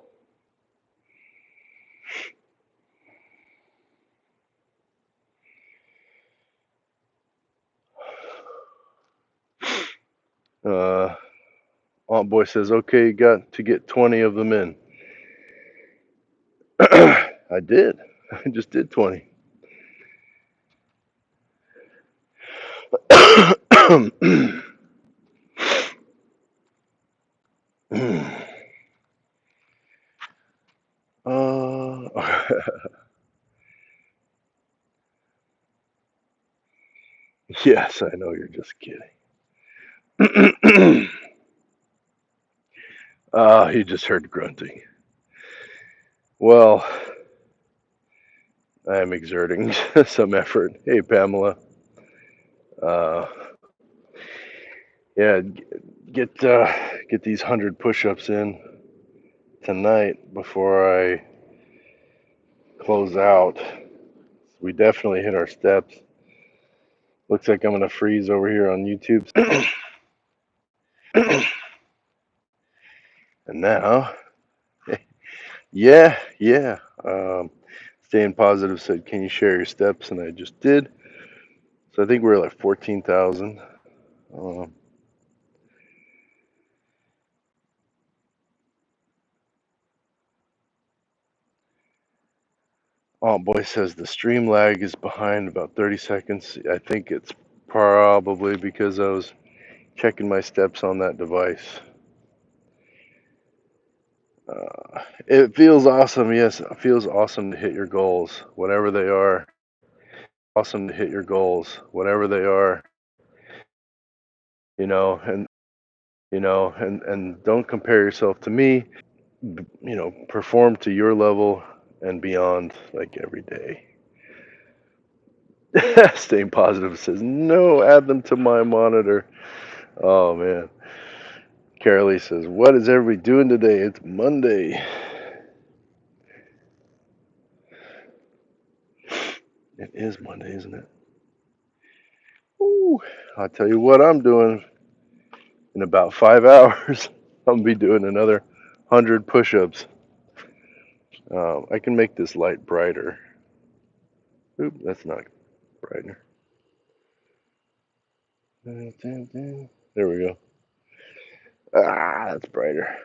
A: Uh, Aunt Boy says, okay, you got to get 20 of them in. I did. I just did 20. Yes, I know you're just kidding. He just heard grunting. Well, I am exerting some effort. Hey, Pamela. Uh, yeah, get these 100 push-ups in tonight before I close out. We definitely hit our steps. Looks like I'm gonna freeze over here on YouTube. And now, yeah. Staying Positive said, "Can you share your steps?" And I just did. So I think we're like 14,000. Um, Aunt Boy says the stream lag is behind about 30 seconds. I think it's probably because I was checking my steps on that device. It feels awesome. Yes, it feels awesome to hit your goals, whatever they are. Awesome to hit your goals, whatever they are. You know, and don't compare yourself to me. Perform to your level and beyond, like every day. Staying Positive says, no, add them to my monitor. Oh man. Carolee says, what is everybody doing today? It's Monday. It is Monday, isn't it? Ooh, I'll tell you what I'm doing in about 5 hours. I'm gonna be doing another 100 push-ups. I can make this light brighter. Oop, that's not brighter. There we go. That's brighter.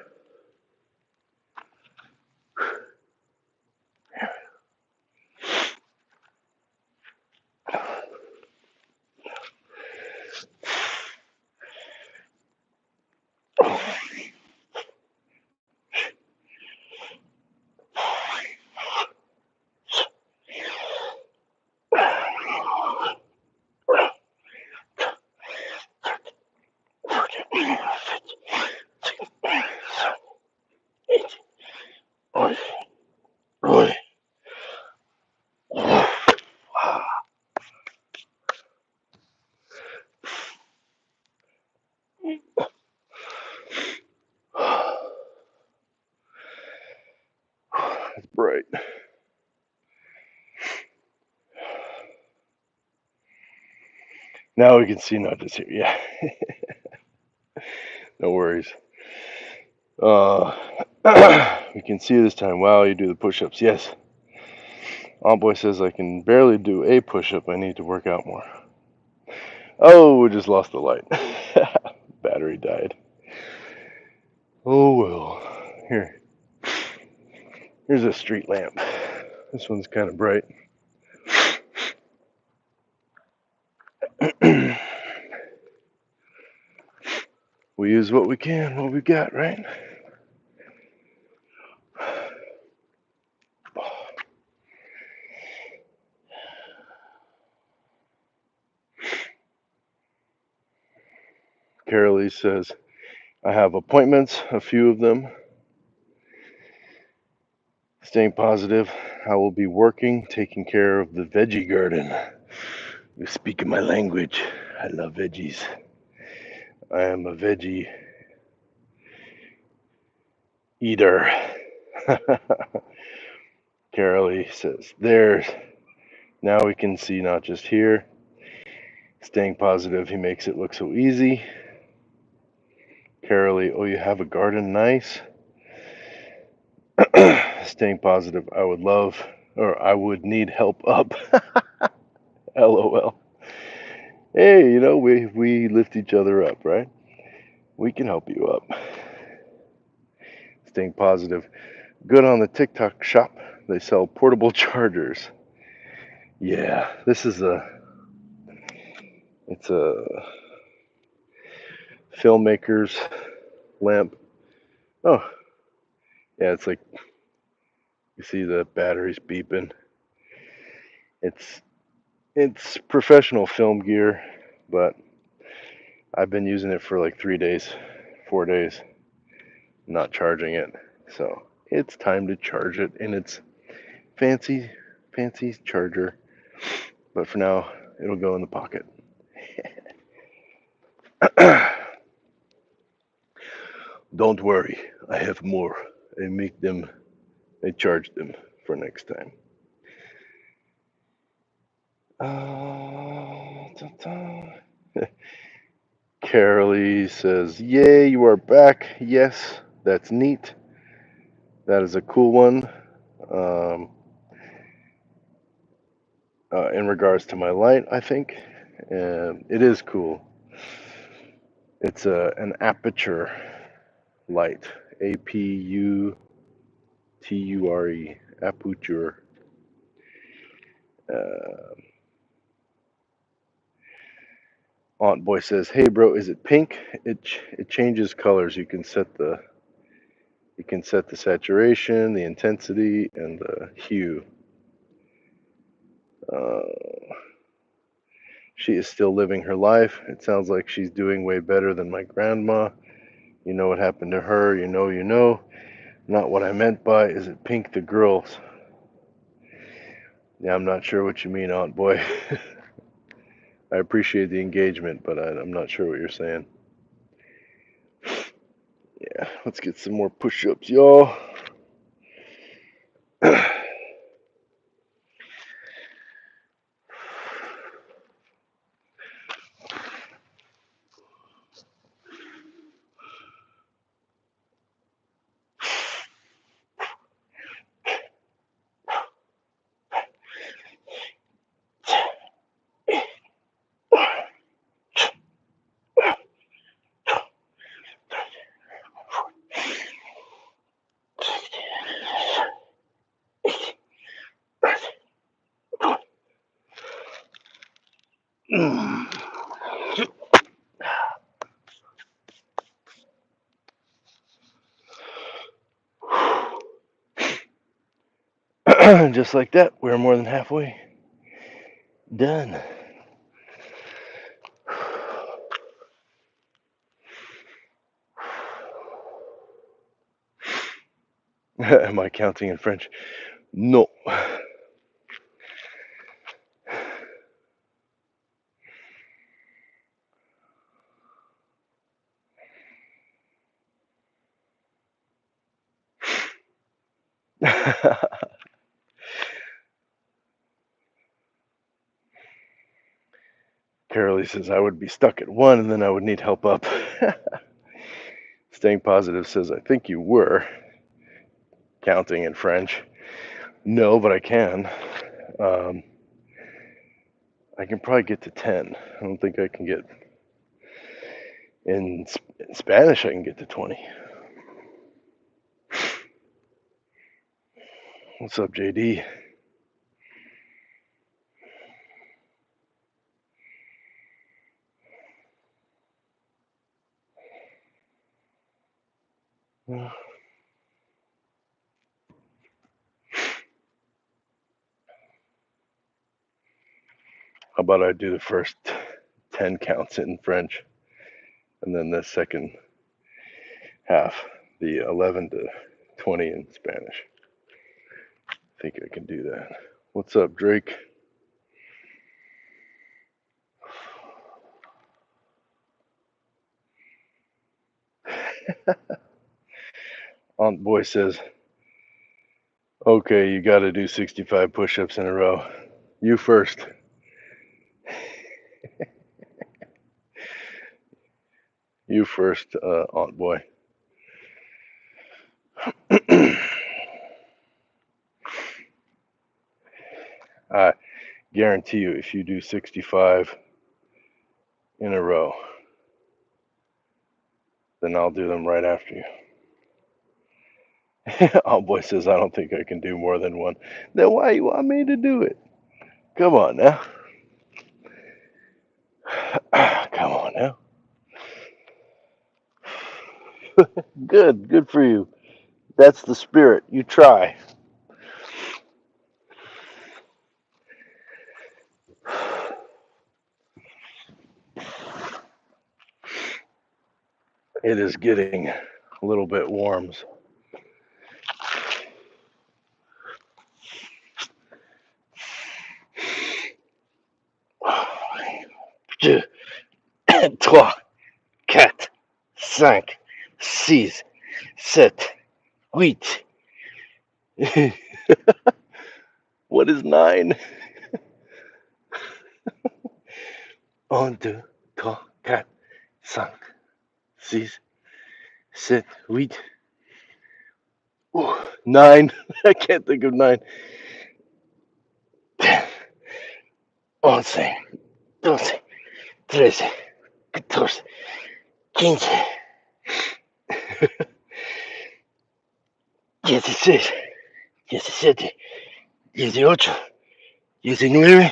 A: It's bright. Now we can see, not just here. Yeah. No worries. We can see this time. Wow, you do the push-ups. Yes. Aunt Boy says I can barely do a push-up. I need to work out more. Oh, we just lost the light. Battery died. Oh well. Here's a street lamp. This one's kind of bright. We use what we can, what we got, right? Carolee says, I have appointments, a few of them. Staying Positive, I will be working, taking care of the veggie garden. You speak my language. I love veggies. I am a veggie eater. Carolee says, there's. Now we can see not just here. Staying Positive, he makes it look so easy. Carolee, oh, you have a garden? Nice. Staying Positive, I would need help up. LOL. Hey, we lift each other up, right? We can help you up. Staying positive. Good on the TikTok shop. They sell portable chargers. Yeah, it's a filmmaker's lamp. Oh, yeah, it's like you see the batteries beeping. It's professional film gear, but I've been using it for like 3 days, 4 days, not charging it. So it's time to charge it in its fancy, fancy charger. But for now, it'll go in the pocket. Don't worry, I have more. I charge them for next time. Carolee says, "Yay, you are back. Yes, that's neat. That is a cool one." Um, in regards to my light, I think it is cool. It's an aperture light, Aputure, aperture. Uh, Aunt Boy says, "Hey bro, is it pink? It changes colors. You can set the saturation, the intensity, and the hue. Uh, she is still living her life. It sounds like she's doing way better than my grandma. You know what happened to her. You know, you know. Not what I meant by is it pink the girls. Yeah, I'm not sure what you mean, Aunt Boy. I appreciate the engagement, but I'm not sure what you're saying. Yeah, let's get some more push-ups, y'all." Just like that, we're more than halfway done. Am I counting in French? No. Carolee says I would be stuck at one and then I would need help up. Staying positive says I think you were counting in French. No, but I can. Um, I can probably get to 10. I don't think I can get in Spanish. I can get to 20. What's up, JD? How about I do the first 10 counts in French and then the second half, the 11 to 20 in Spanish. I think I can do that. What's up, Drake? Aunt Boy says, okay, you got to do 65 push-ups in a row. You first. You first, Aunt Boy. I guarantee you, if you do 65 in a row, then I'll do them right after you. Oh boy says I don't think I can do more than one. Then why you want me to do it? Come on now. Come on now. Good for you. That's the spirit. You try. It is getting a little bit warm. Deux, trois, quatre, cinq, six, sept, huit. What is nine? Un, deux, trois, quatre, cinq, six, sept, huit. Ooh, nine. I can't think of nine. 10, 11, 12, 13, 14, 15, 16, 17, 18, 19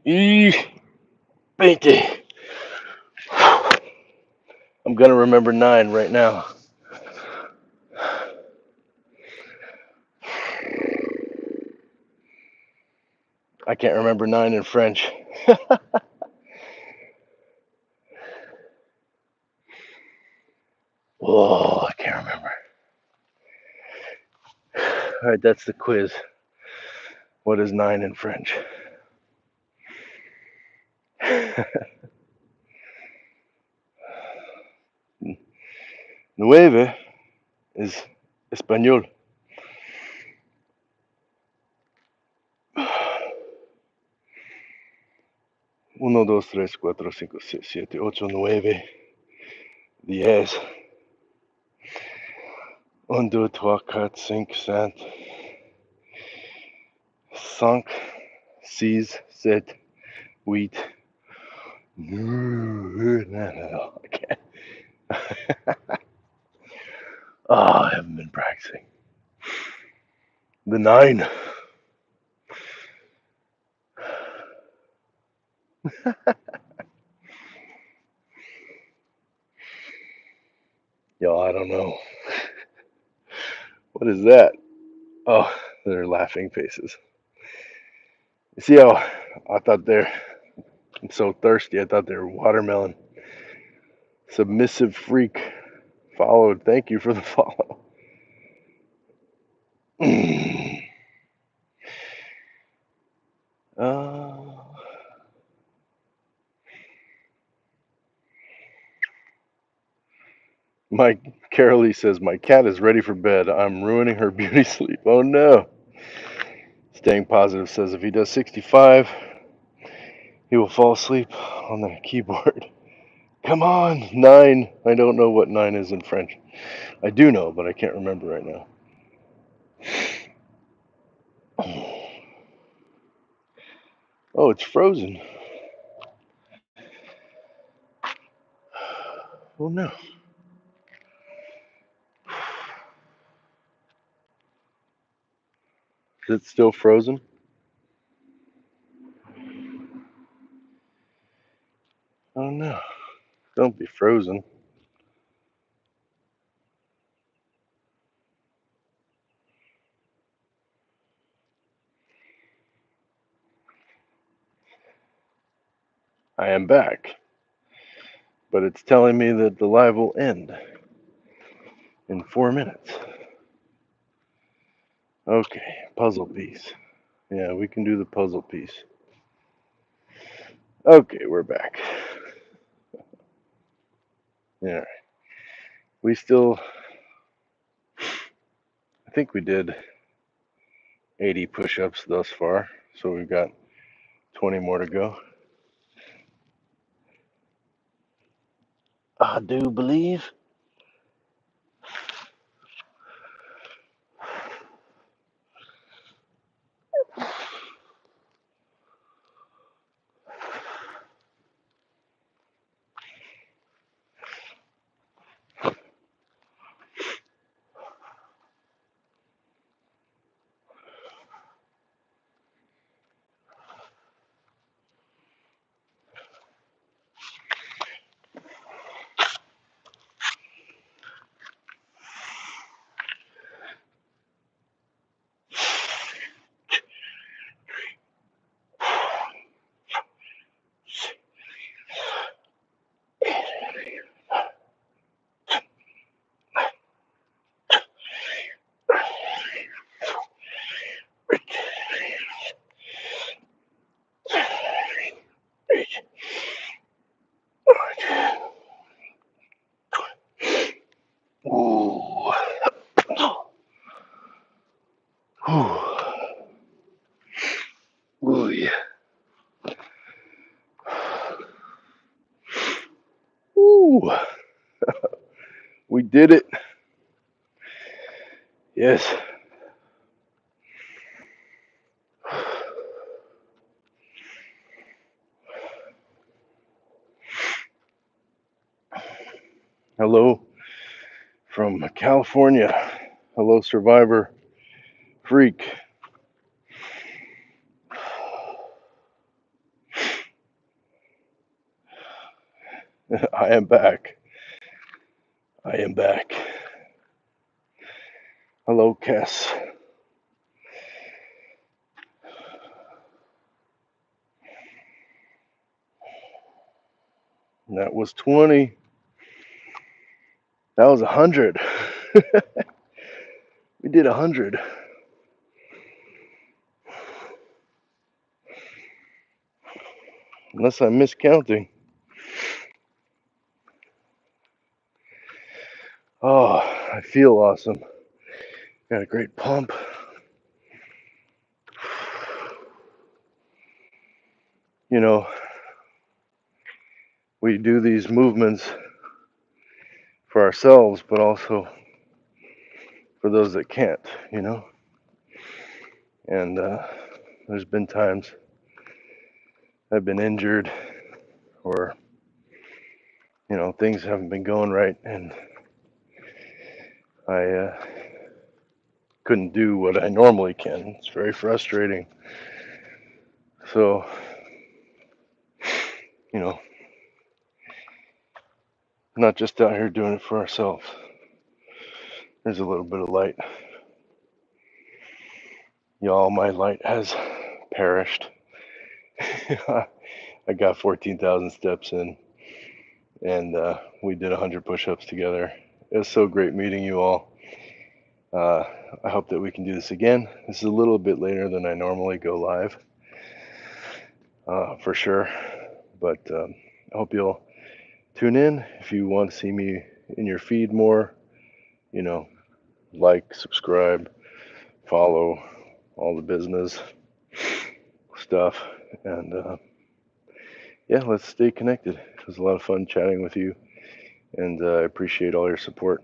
A: y 20. I'm gonna remember nine right now. I can't remember nine in French. Oh, I can't remember. All right, that's the quiz. What is nine in French? Nueve is español. Uno, dos, tres, cuatro, cinco, seis, siete, ocho, nueve, 10. Un, deux, trois, quatre, cinq, sept, 5, 6, 7, 8. No, I can't. Oh, I haven't been practicing. The 9. Yo, I don't know. What is that? Oh, they're laughing faces. You see how I thought I'm so thirsty. I thought they were watermelon. Submissive freak followed. Thank you for the follow. uh, my Carolee says my cat is ready for bed. I'm ruining her beauty sleep. Oh no. Staying positive says if he does 65, he will fall asleep on the keyboard. Come on, 9. I don't know what 9 is in French. I do know, but I can't remember right now. Oh, it's frozen. Oh no. Is it still frozen? Oh no. Don't be frozen. I am back. But it's telling me that the live will end in 4 minutes. Okay, puzzle piece. Yeah, we can do the puzzle piece. Okay, we're back. Yeah. We still, I think we did 80 push ups thus far. So we've got 20 more to go. I do believe. yeah. Ooh, we did it. Yes. Hello from California. Hello, survivor, freak. I am back. I am back. Hello, Cass. That was 20. That was 100. We did 100. Unless I'm miscounting. Oh, I feel awesome. Got a great pump. You know, we do these movements for ourselves, but also for those that can't, you know. And there's been times I've been injured or, you know, things haven't been going right, and I couldn't do what I normally can. It's very frustrating. So, you know, not just out here doing it for ourselves. There's a little bit of light. Y'all, my light has perished. I got 14,000 steps in, and we did 100 push-ups together. It was so great meeting you all. I hope that we can do this again. This is a little bit later than I normally go live, for sure. But I hope you'll tune in if you want to see me in your feed more. You know, like, subscribe, follow, all the business stuff. And yeah, let's stay connected. It was a lot of fun chatting with you, and I appreciate all your support.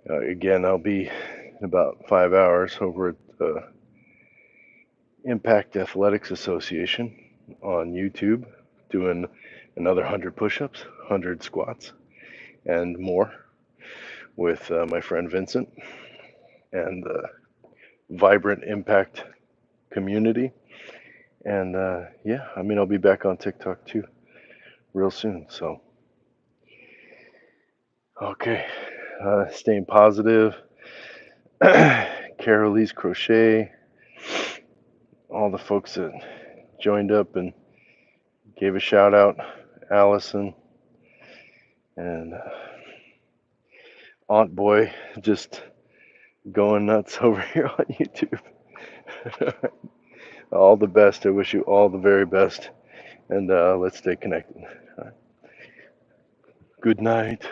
A: Again, I'll be in about 5 hours over at the Impact Athletics Association on YouTube doing another 100 push-ups, 100 squats, and more with my friend Vincent and the vibrant Impact community. And yeah, I mean, I'll be back on TikTok too real soon. So, okay, staying positive. Carolise Crochet, all the folks that joined up and gave a shout out, Allison, and Aunt Boy just going nuts over here on YouTube. All the best. I wish you all the very best, and let's stay connected. Good night.